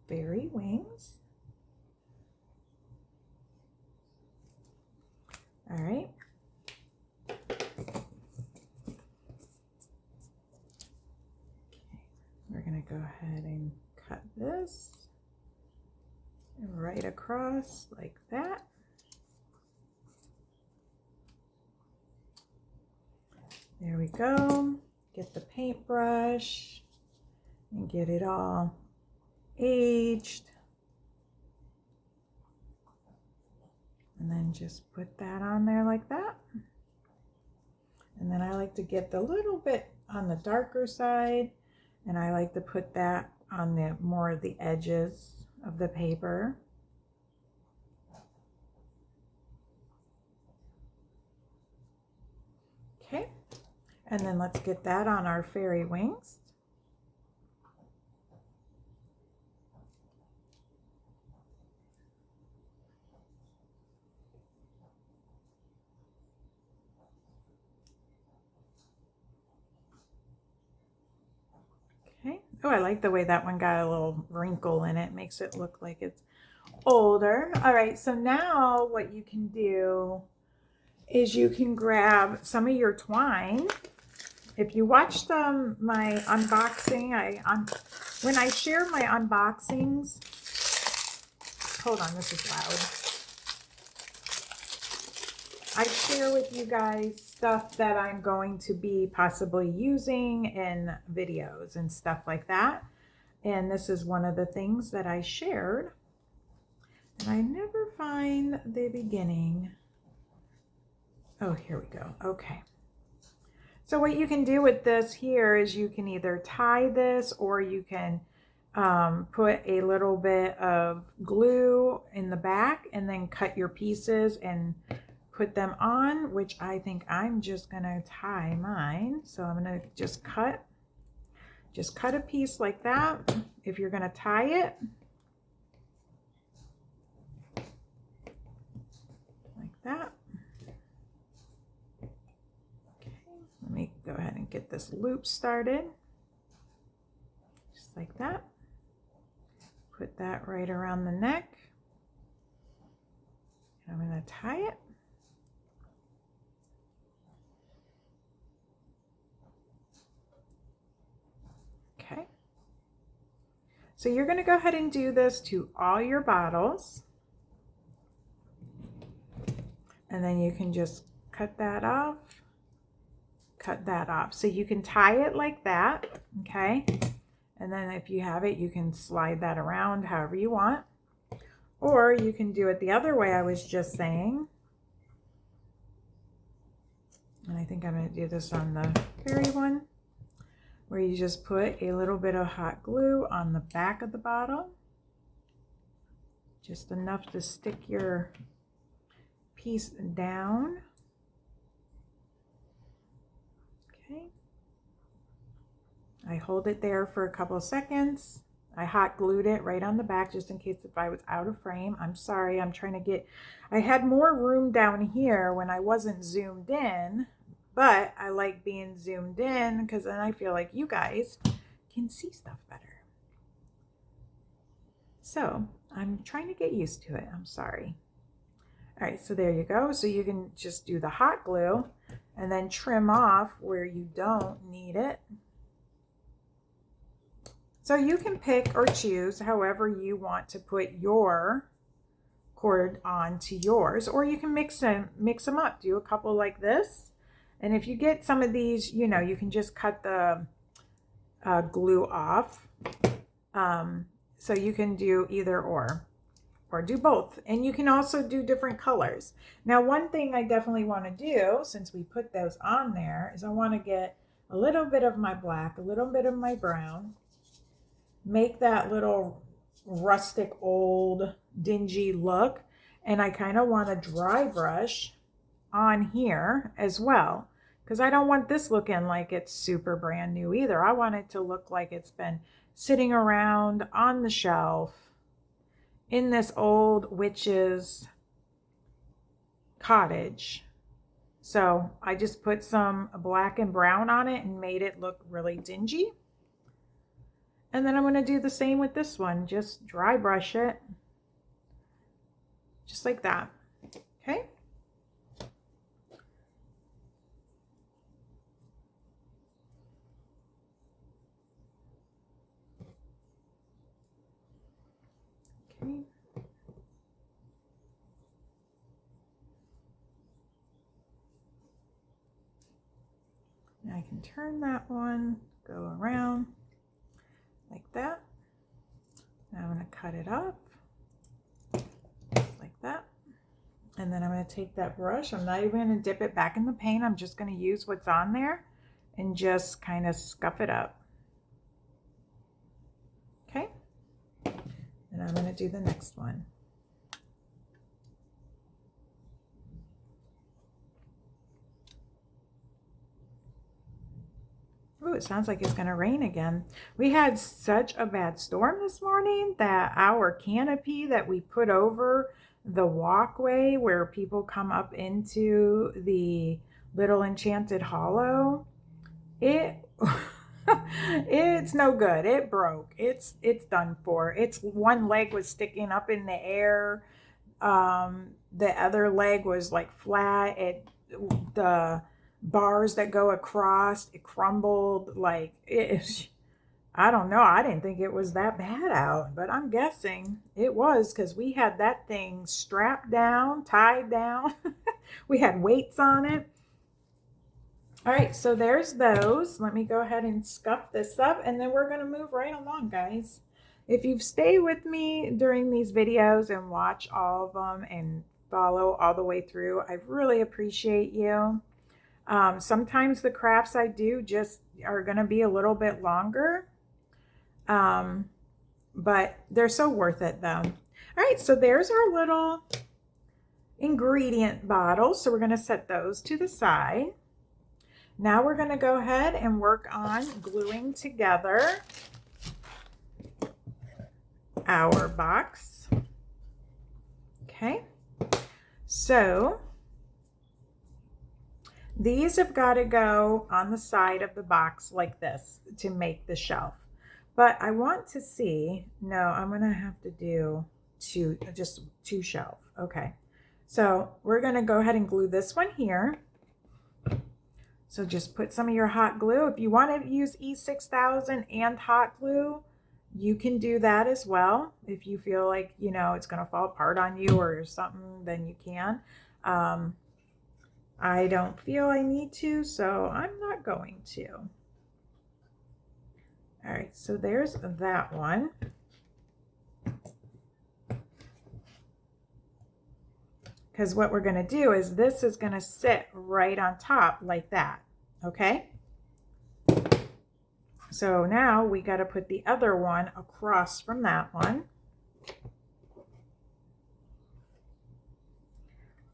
Fairy wings. All right. We're going to go ahead and cut this right across like that. There we go. Get the paintbrush and get it all aged. And then just put that on there like that. And then I like to get the little bit on the darker side, and I like to put that on the more of the edges of the paper. Okay, and then let's get that on our fairy wings. Okay. Oh, I like the way that one got a little wrinkle in it. Makes it look like it's older. All right, so now what you can do is you can grab some of your twine. If you watched my unboxing, when I share my unboxings, hold on, this is loud. I share with you guys stuff that I'm going to be possibly using in videos and stuff like that. And this is one of the things that I shared. And I never find the beginning. Oh, here we go. Okay. So what you can do with this here is you can either tie this, or you can put a little bit of glue in the back and then cut your pieces and put them on, which I think I'm just gonna tie mine. So I'm gonna just cut a piece like that. If you're gonna tie it, like that. Okay, let me go ahead and get this loop started. Just like that. Put that right around the neck. And I'm gonna tie it. Okay, so you're going to go ahead and do this to all your bottles, and then you can just cut that off, so you can tie it like that. Okay, and then if you have it, you can slide that around however you want, or you can do it the other way I was just saying. And I think I'm going to do this on the fairy one, where you just put a little bit of hot glue on the back of the bottle, just enough to stick your piece down. Okay, I hold it there for a couple of seconds. I hot glued it right on the back just in case if I was out of frame. I'm sorry, I'm trying to get, I had more room down here when I wasn't zoomed in, but I like being zoomed in because then I feel like you guys can see stuff better. So I'm trying to get used to it. I'm sorry. All right, so there you go. So you can just do the hot glue and then trim off where you don't need it. So you can pick or choose however you want to put your cord onto yours, or you can mix them up. Do a couple like this. And if you get some of these, you know, you can just cut the glue off. So you can do either or do both. And you can also do different colors. Now, one thing I definitely want to do, since we put those on there, is I want to get a little bit of my black, a little bit of my brown, make that little rustic, old, dingy look. And I kind of want to dry brush on here as well, because I don't want this looking like it's super brand new either. I want it to look like it's been sitting around on the shelf in this old witch's cottage. So I just put some black and brown on it and made it look really dingy. And then I'm going to do the same with this one. Just dry brush it. Just like that. Okay. Okay. Now I can turn that one, go around like that. Now I'm going to cut it up like that. And then I'm going to take that brush. I'm not even going to dip it back in the paint. I'm just going to use what's on there and just kind of scuff it up. Okay. And I'm going to do the next one. Oh, it sounds like it's going to rain again. We had such a bad storm this morning that our canopy that we put over the walkway where people come up into the little enchanted hollow, it's no good. It broke. It's done for. Its one leg was sticking up in the air. The other leg was like flat. The bars that go across, it crumbled. Like I don't know. I didn't think it was that bad out, but I'm guessing it was because we had that thing strapped down, tied down. We had weights on it. All right, so there's those. Let me go ahead and scuff this up, and then we're going to move right along, guys. If you've stayed with me during these videos and watch all of them and follow all the way through, I really appreciate you. Sometimes the crafts I do just are going to be a little bit longer, but they're so worth it though. All right, so there's our little ingredient bottles. So we're going to set those to the side. Now we're going to go ahead and work on gluing together our box. Okay, so these have got to go on the side of the box like this to make the shelf. But I want to see, no, I'm going to have to do just two shelf. Okay, so we're going to go ahead and glue this one here. So just put some of your hot glue. If you want to use E6000 and hot glue, you can do that as well. If you feel like, you know, it's going to fall apart on you or something, then you can. I don't feel I need to, so I'm not going to. All right, so there's that one. Because what we're going to do is this is going to sit right on top like that. Okay? So now we got to put the other one across from that one.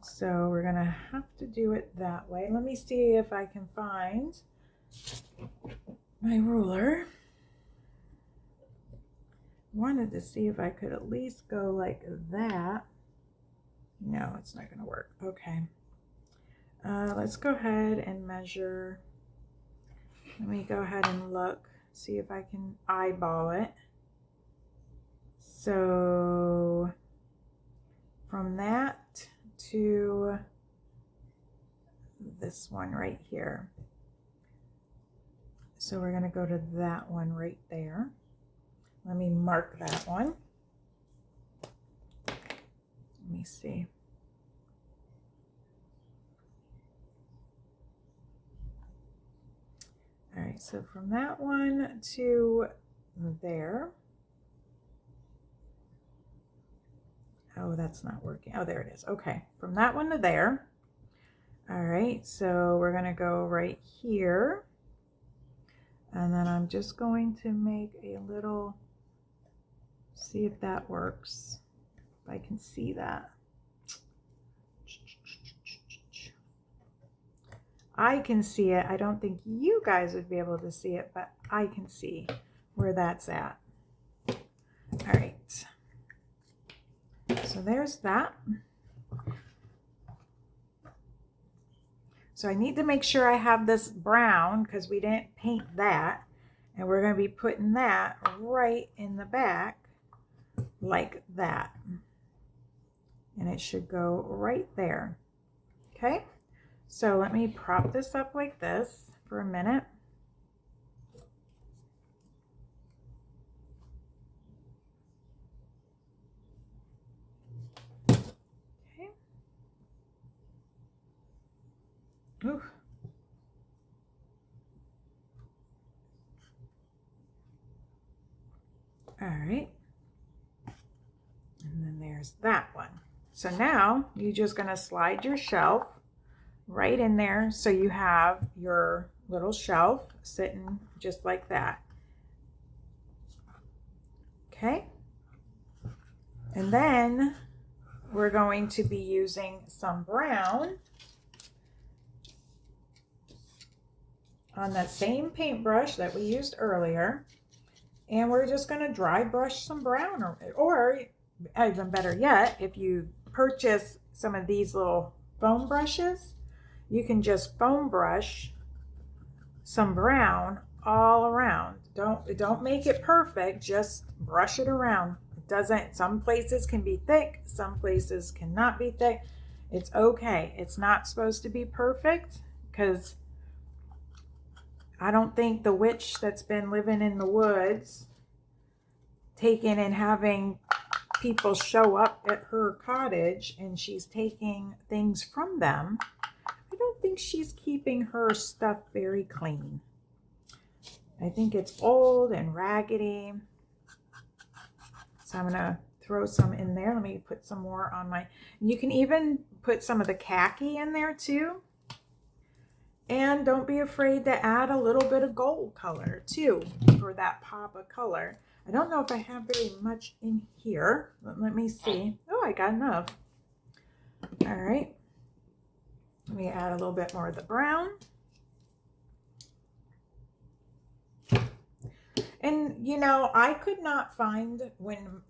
So we're going to have to do it that way. Let me see if I can find my ruler. wanted to see if I could at least go like that. No, it's not going to work. Okay. Let's go ahead and measure. Let me go ahead and look, see if I can eyeball it. So from that to this one right here. So we're going to go to that one right there. Let me mark that one. Let me see. All right, so from that one to there. Oh, that's not working. Oh, there it is. Okay, from that one to there. All right, so we're going to go right here. And then I'm just going to make a little, see if that works. If I can see that. I can see it. I don't think you guys would be able to see it, but I can see where that's at. All right. So there's that. So I need to make sure I have this brown because we didn't paint that. And we're going to be putting that right in the back like that. And it should go right there. Okay. So let me prop this up like this for a minute. Okay. Ooh. All right. And then there's that one. So now you're just going to slide your shelf right in there so you have your little shelf sitting just like that. Okay. And then we're going to be using some brown on that same paintbrush that we used earlier. And we're just going to dry brush some brown, or even better yet, if you purchase some of these little foam brushes, you can just foam brush some brown all around. Don't make it perfect, just brush it around. It doesn't, some places can be thick, some places cannot be thick. It's okay. It's not supposed to be perfect because I don't think the witch that's been living in the woods, taking and having people show up at her cottage and she's taking things from them, I don't think she's keeping her stuff very clean. I think it's old and raggedy. So I'm going to throw some in there. Let me put some more on my, you can even put some of the khaki in there too. And don't be afraid to add a little bit of gold color too for that pop of color. I don't know if I have very much in here. Let me see. Oh, I got enough. All right. Let me add a little bit more of the brown. And, you know, I could not find when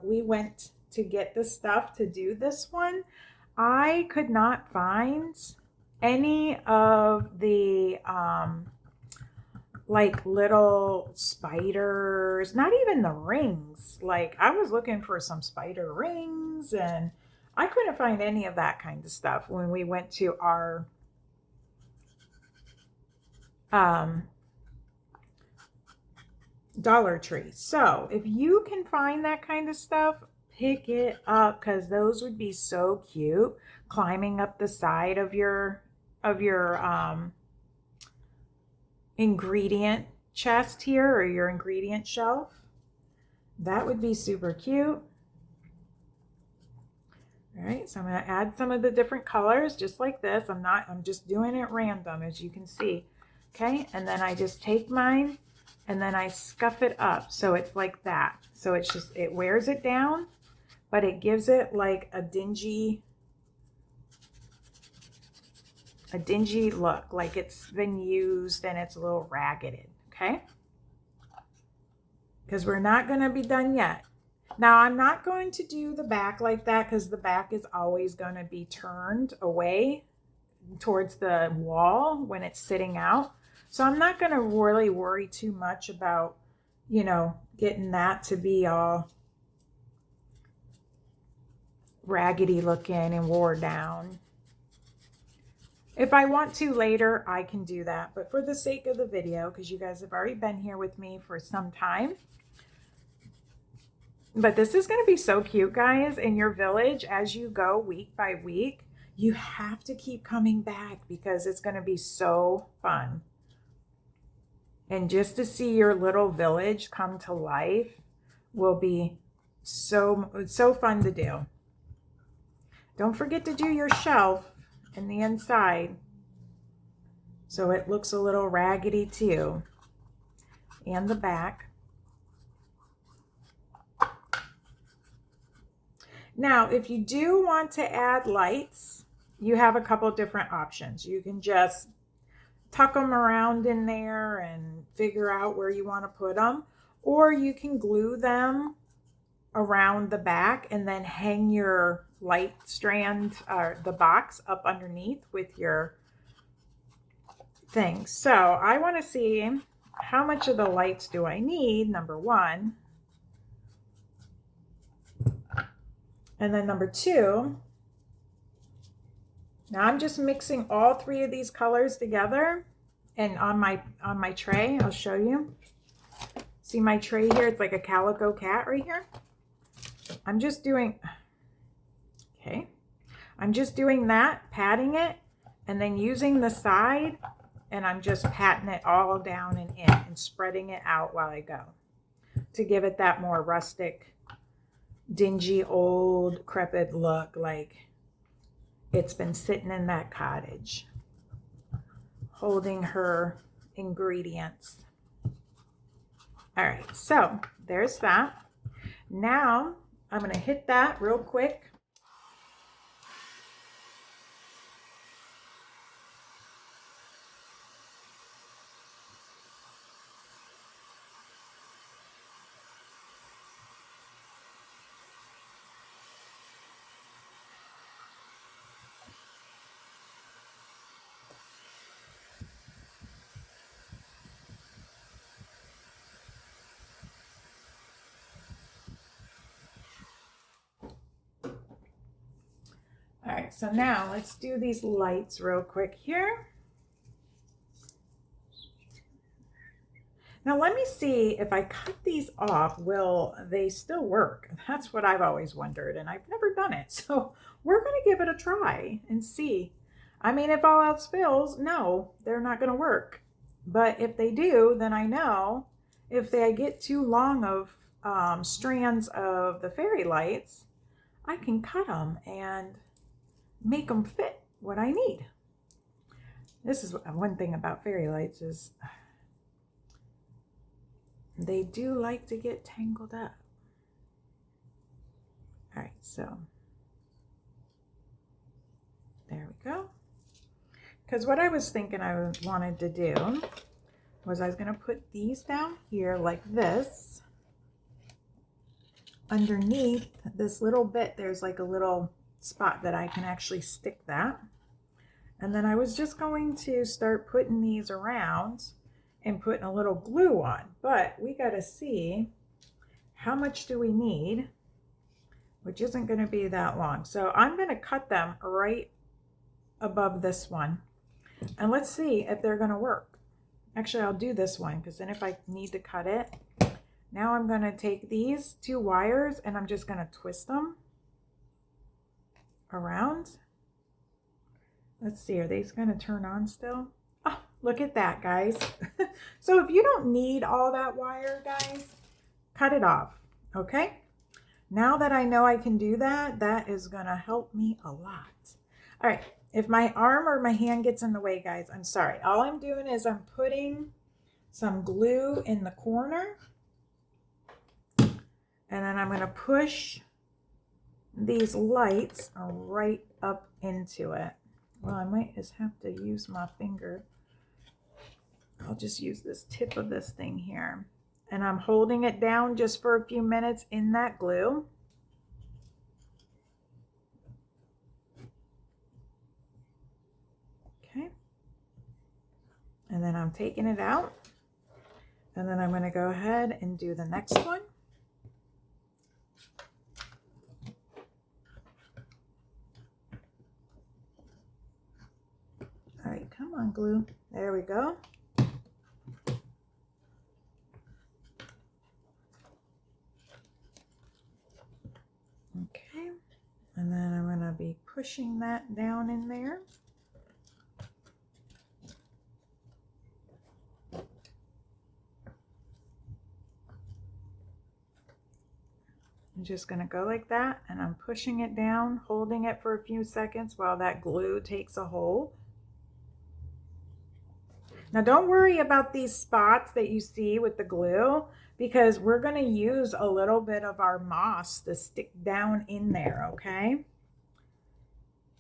we went to get the stuff to do this one, I could not find any of the like little spiders, not even the rings. Like I was looking for some spider rings and I couldn't find any of that kind of stuff when we went to our Dollar Tree. So if you can find that kind of stuff, pick it up because those would be so cute climbing up the side of your ingredient chest here or your ingredient shelf. That would be super cute. All right, so I'm going to add some of the different colors just like this. I'm just doing it random as you can see. Okay, and then I just take mine and then I scuff it up so it's like that. So it's just, it wears it down, but it gives it like a dingy look, like it's been used and it's a little ragged, okay? because we're not going to be done yet. Now, I'm not going to do the back like that because the back is always going to be turned away towards the wall when it's sitting out. So I'm not going to really worry too much about, you know, getting that to be all raggedy looking and wore down. If I want to later, I can do that. But for the sake of the video, because you guys have already been here with me for some time, but this is going to be so cute, guys, in your village as you go week by week. You have to keep coming back because it's going to be so fun. And just to see your little village come to life will be so fun to do. Don't forget to do your shelf in the inside so it looks a little raggedy too. And the back. Now, if you do want to add lights, you have a couple different options. You can just tuck them around in there and figure out where you want to put them, or you can glue them around the back and then hang your light strand or the box up underneath with your thing. So I want to see how much of the lights do I need, number one. And then number two, now I'm just mixing all three of these colors together and on my tray, I'll show you. See my tray here? It's like a calico cat right here. I'm just doing that, patting it, and then using the side, and I'm just patting it all down and in and spreading it out while I go to give it that more rustic, dingy, old, decrepit look, like it's been sitting in that cottage holding her ingredients. All right, so there's that. Now I'm going to hit that real quick. All right, so now let's do these lights real quick here. Now let me see if I cut these off, will they still work? That's what I've always wondered, and I've never done it. So we're going to give it a try and see. I mean, if all else fails, no, they're not going to work. But if they do, then I know if they get too long of strands of the fairy lights, I can cut them and make them fit what I need. This is one thing about fairy lights is they do like to get tangled up. All right, so there we go. Because what I was thinking I wanted to do was I was going to put these down here like this. Underneath this little bit, there's like a little spot that I can actually stick that. And then I was just going to start putting these around and putting a little glue on. But we got to see how much do we need, which isn't going to be that long. So I'm going to cut them right above this one. And let's see if they're going to work. Actually, I'll do this one because then if I need to cut it, now I'm going to take these two wires and I'm just going to twist them around. Let's see, are these going to turn on still? Oh, look at that, guys. So if you don't need all that wire, guys, cut it off, okay? Now that I know I can do that, that is going to help me a lot. All right, if my arm or my hand gets in the way, guys, I'm sorry. All I'm doing is I'm putting some glue in the corner, and then I'm going to push these lights right up into it. Well, I might just have to use my finger. I'll just use this tip of this thing here. and I'm holding it down just for a few minutes in that glue. Okay. And then I'm taking it out, and then I'm going to go ahead and do the next one. All right, come on, glue. There we go. Okay, and then I'm going to be pushing that down in there. I'm just going to go like that, and I'm pushing it down, holding it for a few seconds while that glue takes a hold. Now don't worry about these spots that you see with the glue, because we're going to use a little bit of our moss to stick down in there, okay?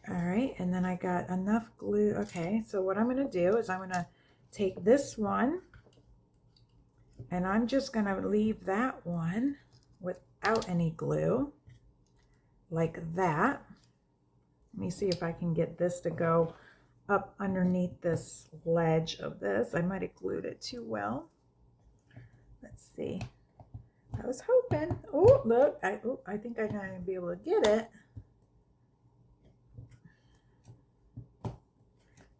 All right, and then I got enough glue. Okay, so what I'm going to do is I'm going to take this one, and I'm just going to leave that one without any glue, like that. Let me see if I can get this to go up underneath this ledge of this. I might have glued it too well. Let's see. I was hoping. Oh, look. I think I'm going to be able to get it.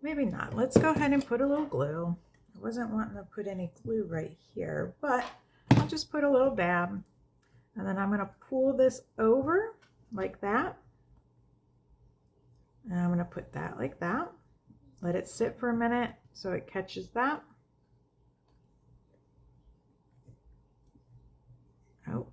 Maybe not. Let's go ahead and put a little glue. I wasn't wanting to put any glue right here, but I'll just put a little dab. And then I'm going to pull this over like that. And I'm going to put that like that. Let it sit for a minute so it catches that. Oh.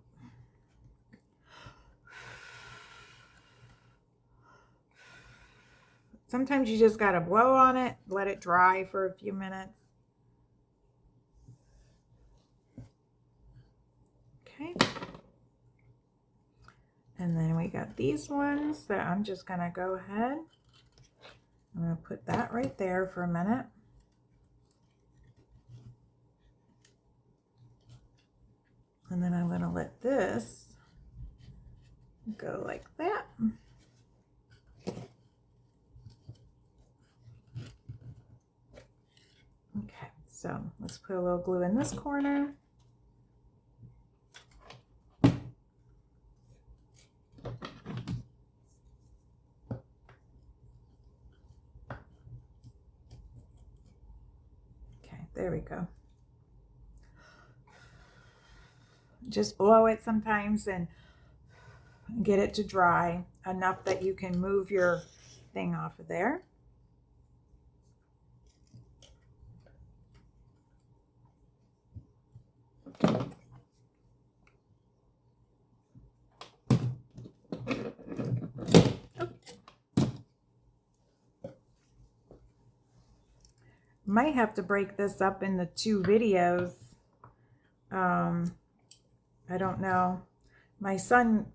Sometimes you just got to blow on it, let it dry for a few minutes. Okay. And then we got these ones that I'm just going to go ahead. I'm going to put that right there for a minute. And then I'm going to let this go like that. Okay, so let's put a little glue in this corner. Okay, there we go. Just blow it sometimes and get it to dry enough that you can move your thing off of there. Might have to break this up into 2 videos. I don't know. My son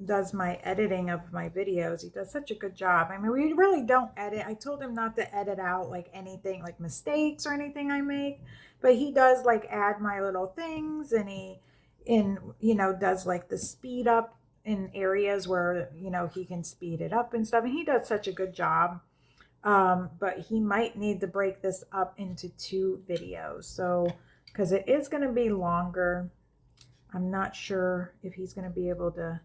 does my editing of my videos. He does such a good job. I mean, we really don't edit. I told him not to edit out like anything, like mistakes or anything I make, but he does like add my little things, and he does like the speed up in areas where, he can speed it up and stuff. And he does such a good job. But he might need to break this up into 2 videos. So, because it is going to be longer. I'm not sure if he's going to be able to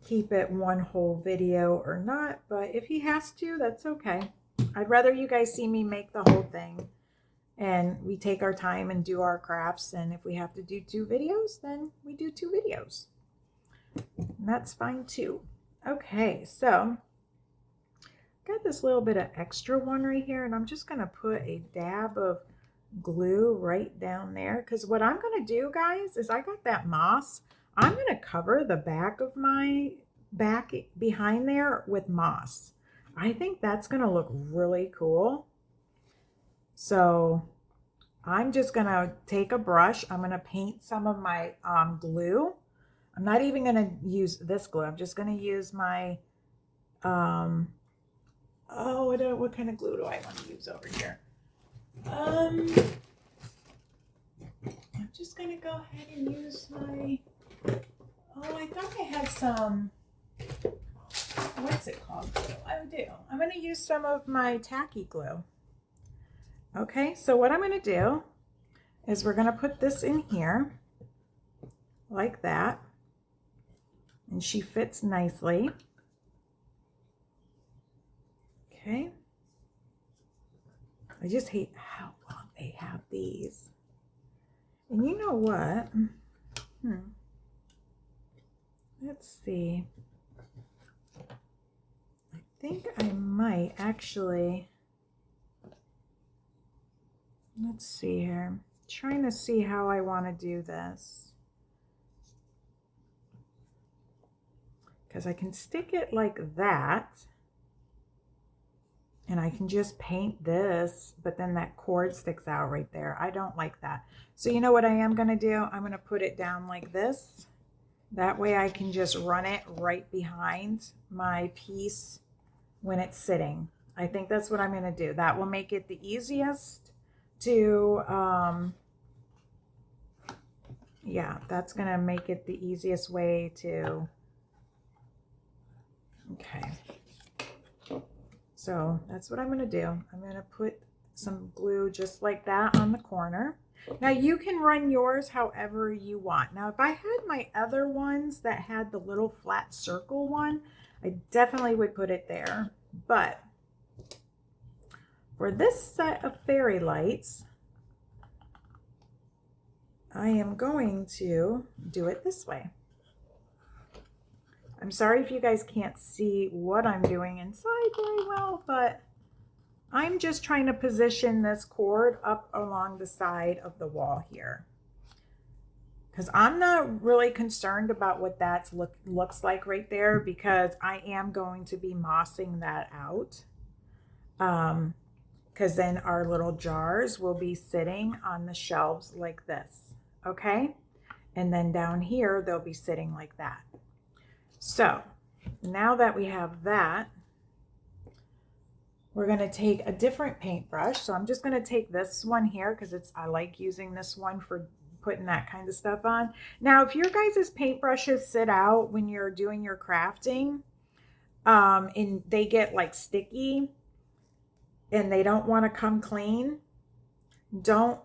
keep it one whole video or not, but if he has to, that's okay. I'd rather you guys see me make the whole thing, and we take our time and do our crafts, and if we have to do 2 videos, then we do 2 videos. And that's fine too. Okay, so got this little bit of extra one right here, and I'm just going to put a dab of glue right down there, because what I'm going to do, guys, is I got that moss. I'm going to cover the back of my back behind there with moss. I think that's going to look really cool. So I'm just going to take a brush. I'm going to paint some of my glue. I'm not even going to use this glue. I'm just going to use my what kind of glue do I want to use over here? just going to go ahead and use my, oh, I thought I had some, what's it called? I do. I'm going to use some of my tacky glue. Okay, so what I'm going to do is we're going to put this in here like that. And she fits nicely. Okay. I just hate how long they have these. And you know what? Let's see. I think I might actually, let's see here. I'm trying to see how I want to do this. Because I can stick it like that. And I can just paint this, but then that cord sticks out right there. I don't like that. So you know what I am going to do? I'm going to put it down like this. That way I can just run it right behind my piece when it's sitting. I think that's what I'm going to do. That will make it the easiest to, yeah, that's going to make it the easiest way to, okay. So that's what I'm going to do. I'm going to put some glue just like that on the corner. Now you can run yours however you want. Now if I had my other ones that had the little flat circle one, I definitely would put it there. But for this set of fairy lights, I am going to do it this way. I'm sorry if you guys can't see what I'm doing inside very well, but I'm just trying to position this cord up along the side of the wall here. Because I'm not really concerned about what that looks like right there, because I am going to be mossing that out. Because then our little jars will be sitting on the shelves like this, okay? And then down here, they'll be sitting like that. So now that we have that, we're going to take a different paintbrush. So I'm just going to take this one here because I like using this one for putting that kind of stuff on. Now, if your guys' paintbrushes sit out when you're doing your crafting, and they get like sticky and they don't want to come clean, don't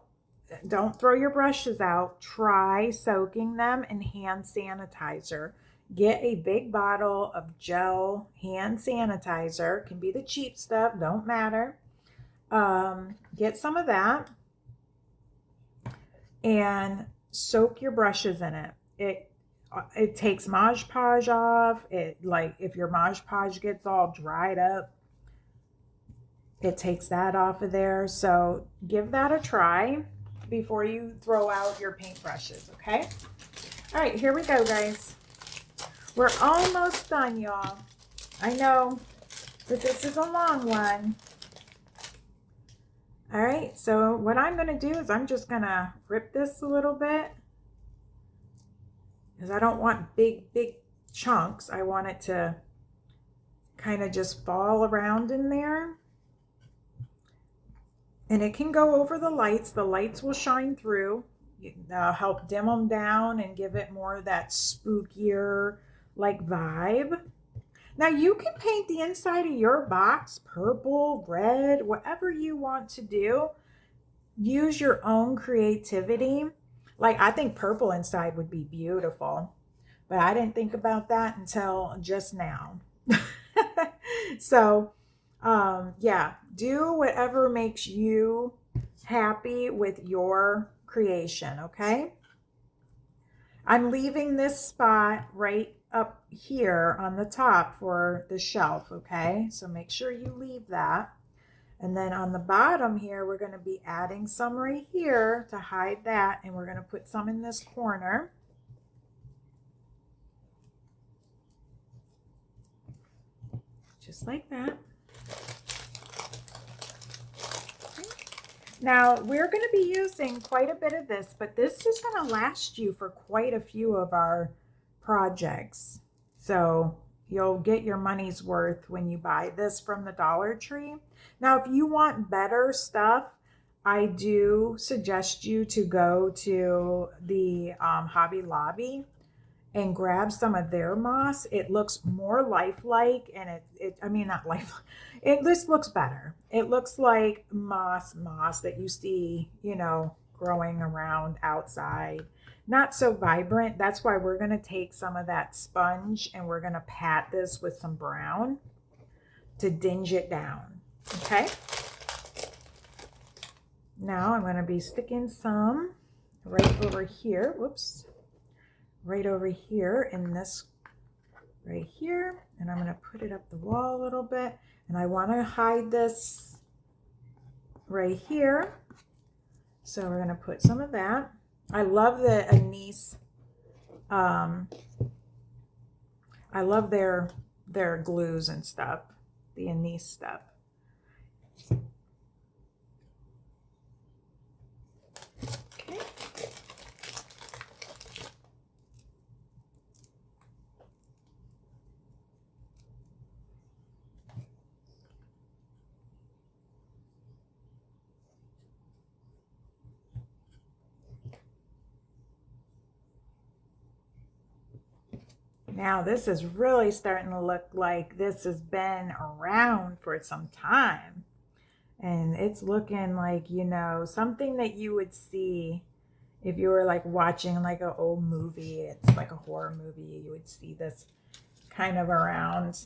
throw your brushes out. Try soaking them in hand sanitizer. Get a big bottle of gel hand sanitizer. Can be the cheap stuff, don't matter. Get some of that and soak your brushes in it. It takes Mod Podge off. Like if your Mod Podge gets all dried up, it takes that off of there. So give that a try before you throw out your paintbrushes, okay? All right, here we go, guys. We're almost done, y'all. I know, but this is a long one. All right, so what I'm going to do is I'm just going to rip this a little bit because I don't want big chunks. I want it to kind of just fall around in there. And it can go over the lights. The lights will shine through. Help dim them down and give it more of that spookier like vibe. Now you can paint the inside of your box purple, red, whatever you want to do. Use your own creativity. Like I think purple inside would be beautiful, but I didn't think about that until just now. So yeah, do whatever makes you happy with your creation, okay? I'm leaving this spot right up here on the top for the shelf, okay? So make sure you leave that. And then on the bottom here, we're going to be adding some right here to hide that, and we're going to put some in this corner. Just like that. Now, we're going to be using quite a bit of this, but this is going to last you for quite a few of our projects. So you'll get your money's worth when you buy this from the Dollar Tree. Now, if you want better stuff, I do suggest you to go to the Hobby Lobby and grab some of their moss. It looks more lifelike, and I mean, not life, it just looks better. It looks like moss that you see, growing around outside. Not so vibrant. That's why we're going to take some of that sponge and we're going to pat this with some brown to dinge it down. Okay. Now I'm going to be sticking some right over here. Whoops. Right over here in this right here. And I'm going to put it up the wall a little bit. And I want to hide this right here. So we're going to put some of that. I love the anise. I love their glues and stuff. The anise stuff. Okay. Now this is really starting to look like this has been around for some time. And it's looking like, something that you would see if you were like watching like an old movie. It's like a horror movie. You would see this kind of around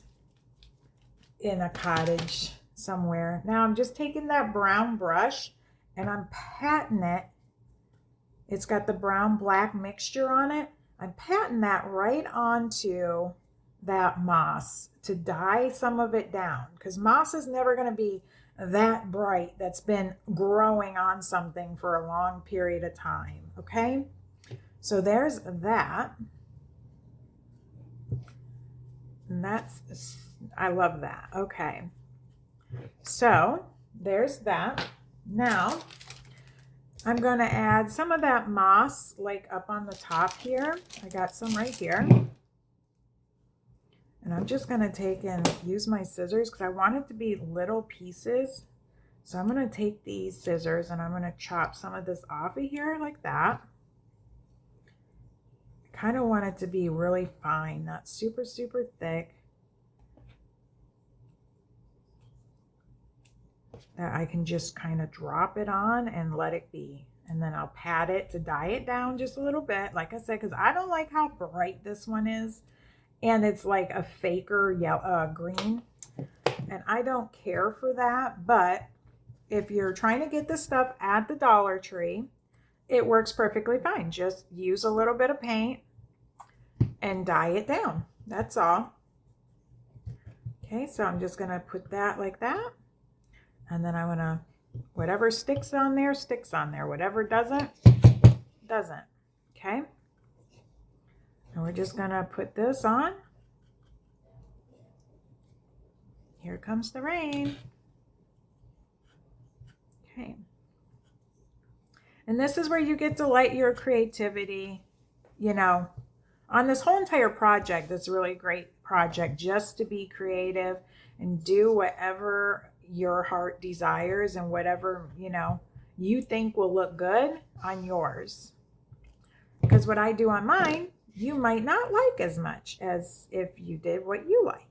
in a cottage somewhere. Now I'm just taking that brown brush and I'm patting it. It's got the brown black mixture on it. I'm patting that right onto that moss to dye some of it down, because moss is never going to be that bright that's been growing on something for a long period of time. Okay, so there's that. And I love that. Okay, so there's that. Now I'm going to add some of that moss like up on the top here. I got some right here. And I'm just going to take and use my scissors because I want it to be little pieces. So I'm going to take these scissors and I'm going to chop some of this off of here like that. I kind of want it to be really fine, not super, super thick. That I can just kind of drop it on and let it be. And then I'll pat it to dye it down just a little bit. Like I said, because I don't like how bright this one is. And it's like a faker yellow, green. And I don't care for that. But if you're trying to get this stuff at the Dollar Tree, it works perfectly fine. Just use a little bit of paint and dye it down. That's all. Okay, so I'm just going to put that like that. And then I'm going to, whatever sticks on there, sticks on there. Whatever doesn't, doesn't. Okay? And we're just going to put this on. Here comes the rain. Okay. And this is where you get to light your creativity, on this whole entire project. It's a really great project just to be creative and do whatever your heart desires and whatever, you think will look good on yours. Because what I do on mine, you might not like as much as if you did what you liked.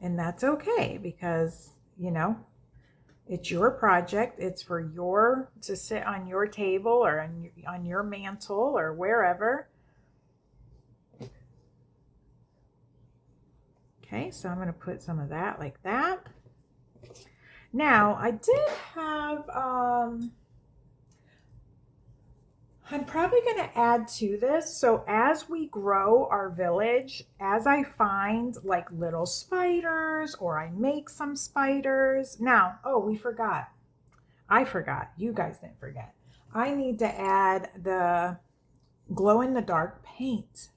And that's okay because, it's your project. It's for to sit on your table or on your mantle or wherever. Okay, so I'm going to put some of that like that. Now, I did have, I'm probably going to add to this. So as we grow our village, as I find like little spiders or I make some spiders. Now, we forgot. I forgot. You guys didn't forget. I need to add the glow in the dark paint.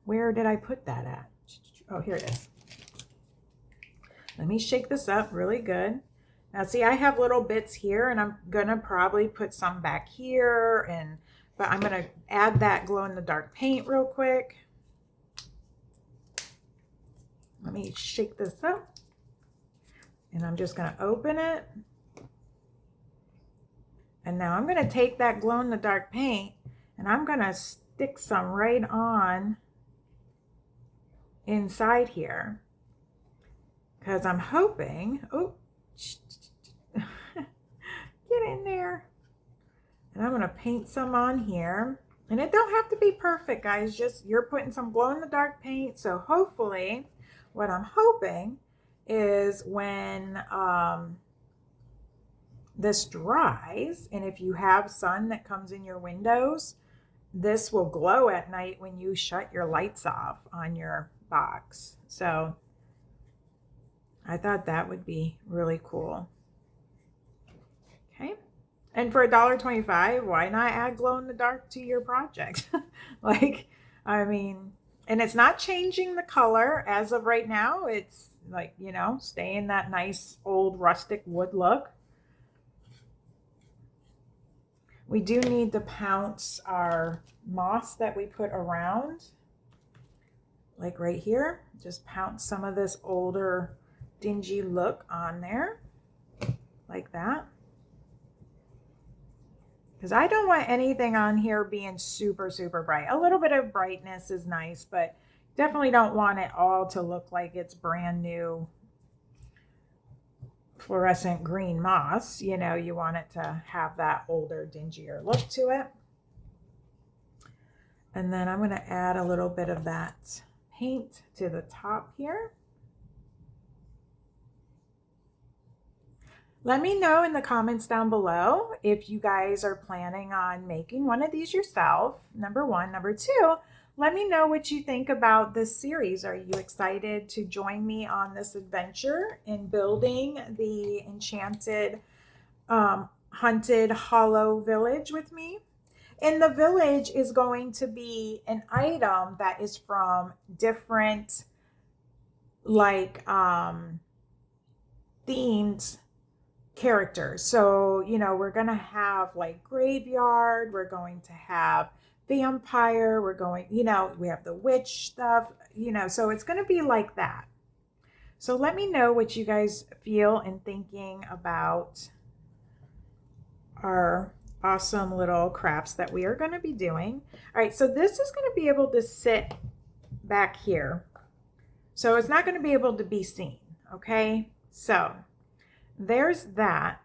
Where did I put that at? Oh, here it is. Let me shake this up really good. Now see, I have little bits here and I'm gonna probably put some back here, but I'm gonna add that glow in the dark paint real quick. Let me shake this up and I'm just gonna open it And now I'm going to take that glow-in-the-dark paint and I'm going to stick some right on inside here. Because I'm hoping, oh, get in there. And I'm going to paint some on here. And it don't have to be perfect, guys. Just you're putting some glow-in-the-dark paint. So hopefully, what I'm hoping is when this dries, and if you have sun that comes in your windows, this will glow at night when you shut your lights off on your box. So I thought that would be really cool. Okay. And for $1.25, why not add glow in the dark to your project? Like, I mean, and it's not changing the color as of right now. It's like, you know, staying that nice old rustic wood look. We do need to pounce our moss that we put around, like right here. Just pounce some of this older dingy look on there, like that. Because I don't want anything on here being super, super bright. A little bit of brightness is nice, but definitely don't want it all to look like it's brand new fluorescent green moss. You know, you want it to have that older, dingier look to it. And then I'm going to add a little bit of that paint to the top here. Let me know in the comments down below if you guys are planning on making one of these yourself, number one. Number two, let me know what you think about this series. Are you excited to join me on this adventure in building the enchanted haunted hollow village with me? And the village is going to be an item that is from different like themed characters. So, you know, we're going to have like graveyard, we're going to have vampire, we're going, you know, we have the witch stuff, you know, so it's going to be like that. So let me know what you guys feel and thinking about our awesome little crafts that we are going to be doing. All right, so this is going to be able to sit back here. So it's not going to be able to be seen, okay? So there's that.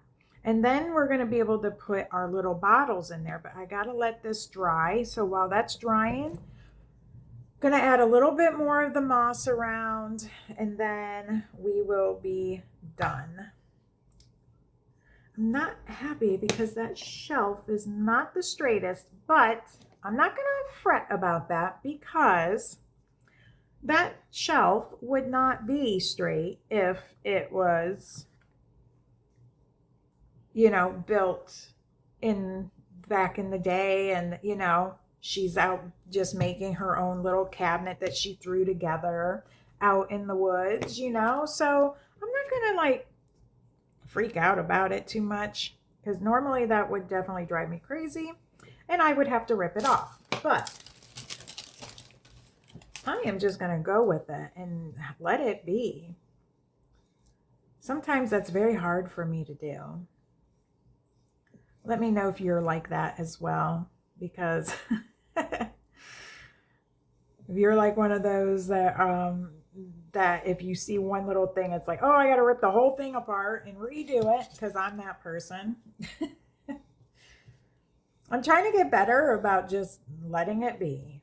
And then we're going to be able to put our little bottles in there, but I got to let this dry. So while that's drying, I'm going to add a little bit more of the moss around, and then we will be done. I'm not happy because that shelf is not the straightest, but I'm not going to fret about that because that shelf would not be straight if it was, you know, built in back in the day, and, you know, she's out just making her own little cabinet that she threw together out in the woods, you know. So I'm not going to like freak out about it too much, because normally that would definitely drive me crazy and I would have to rip it off. But I am just going to go with it and let it be. Sometimes that's very hard for me to do. Let me know if you're like that as well, because if you're like one of those that that if you see one little thing, it's like, oh, I got to rip the whole thing apart and redo it, because I'm that person. I'm trying to get better about just letting it be.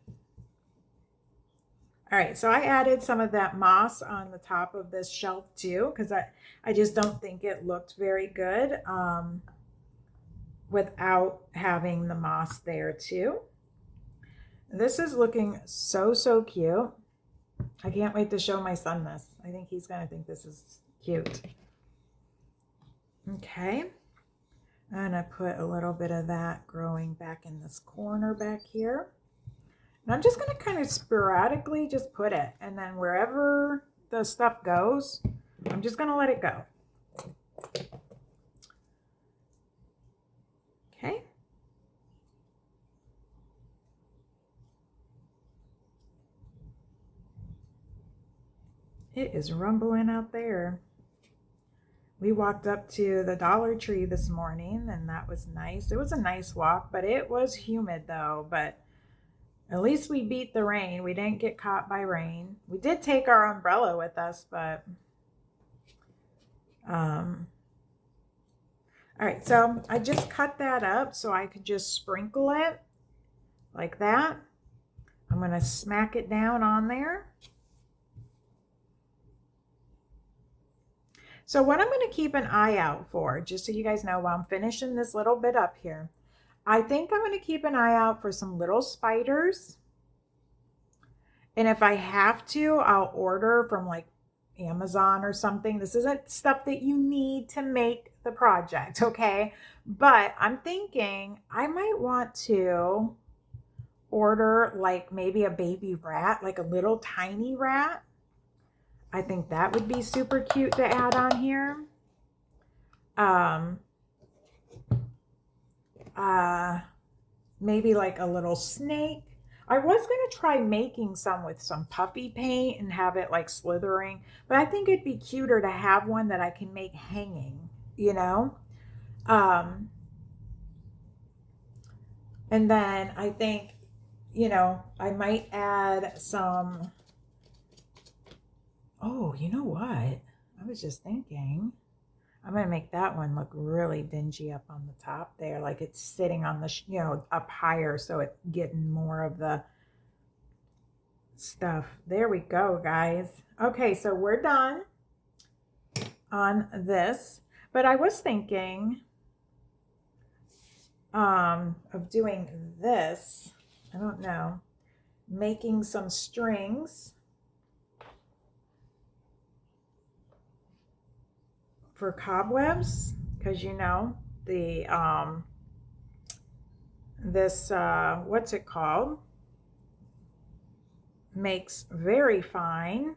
All right, so I added some of that moss on the top of this shelf too, because I just don't think it looked very good without having the moss there too. This is looking so, so cute. I can't wait to show my son this. I think he's going to think this is cute. Okay. I'm going to put a little bit of that growing back in this corner back here. And I'm just going to kind of sporadically just put it. And then wherever the stuff goes, I'm just going to let it go. Okay. It is rumbling out there. We walked up to the Dollar Tree this morning, and that was nice. It was a nice walk, but it was humid though. But at least we beat the rain. We didn't get caught by rain. We did take our umbrella with us, but um all right, so I just cut that up so I could just sprinkle it like that. I'm going to smack it down on there. So what I'm going to keep an eye out for, just so you guys know while I'm finishing this little bit up here, I think I'm going to keep an eye out for some little spiders. And if I have to, I'll order from like Amazon or something. This isn't stuff that you need to make the project, okay? But I'm thinking I might want to order like maybe a baby rat, like a little tiny rat. I think that would be super cute to add on here. Maybe like a little snake. I was going to try making some with some puffy paint and have it like slithering, but I think it'd be cuter to have one that I can make hanging, you know? Um, and then I think, you know, I might add some, oh, you know what? I was just thinking, I'm going to make that one look really dingy up on the top there, like it's sitting on the, you know, up higher so it's getting more of the stuff. There we go, guys. Okay, so we're done on this, but I was thinking of doing this. I don't know, making some strings for cobwebs, because you know the this what's it called, makes very fine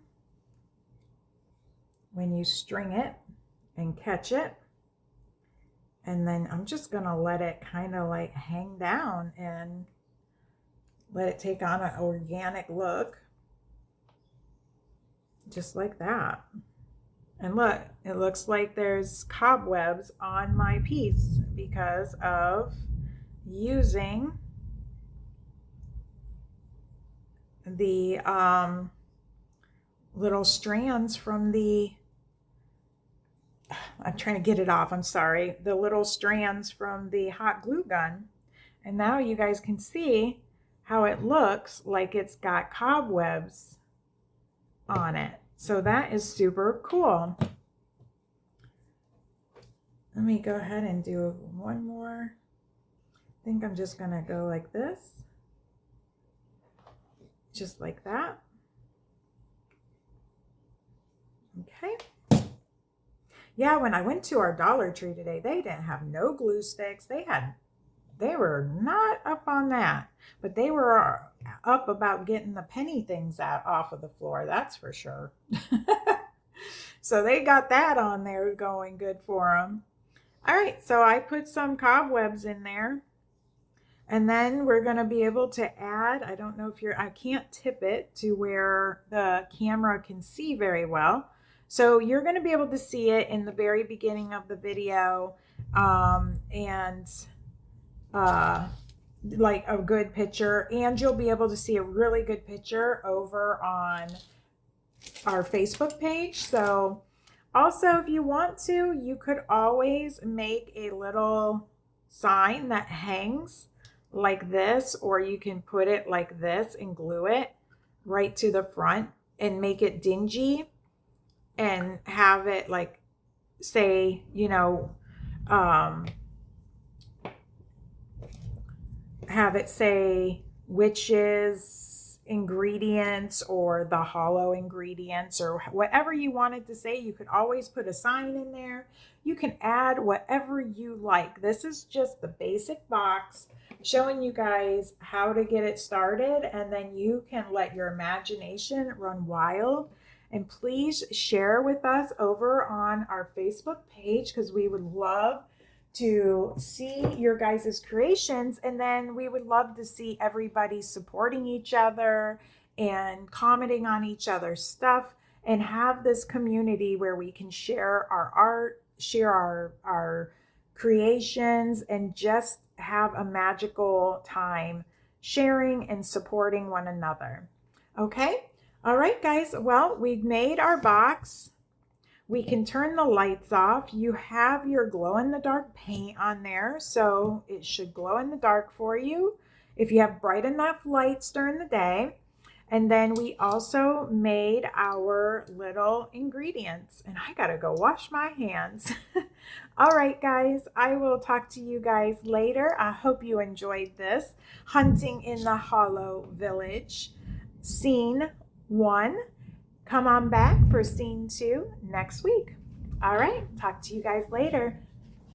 when you string it and catch it. And then I'm just gonna let it kind of like hang down and let it take on an organic look, just like that. And look, it looks like there's cobwebs on my piece because of using the little strands from the, I'm trying to get it off, I'm sorry, the little strands from the hot glue gun. And now you guys can see how it looks like it's got cobwebs on it. So that is super cool. Let me go ahead and do one more. I think I'm just gonna go like this. Just like that. Okay. Yeah, when I went to our Dollar Tree today, they didn't have no glue sticks. They were not up on that, but they were up about getting the penny things out off of the floor, that's for sure. So they got that on there going good for them. All right, so I put some cobwebs in there, and then we're going to be able to add, I don't know if I can't tip it to where the camera can see very well. So you're going to be able to see it in the very beginning of the video, and like a good picture, and you'll be able to see a really good picture over on our Facebook page. So also, if you want to, you could always make a little sign that hangs like this, or you can put it like this and glue it right to the front and make it dingy and have it like say, you know, have it say witches ingredients or the hollow ingredients or whatever you wanted to say. You could always put a sign in there. You can add whatever you like. This is just the basic box showing you guys how to get it started, and then you can let your imagination run wild. And please share with us over on our Facebook page, because we would love to see your guys' creations, and then we would love to see everybody supporting each other and commenting on each other's stuff. and have this community where we can share our art, share our creations, and just have a magical time sharing and supporting one another. Okay? All right, guys. Well, we've made our box. We can turn the lights off. You have your glow in the dark paint on there, so it should glow in the dark for you if you have bright enough lights during the day. And then we also made our little ingredients, and I gotta go wash my hands. All right, guys, I will talk to you guys later. I hope you enjoyed this Hunting in the Hollow Village scene 1. Come on back for scene 2 next week. All right, talk to you guys later.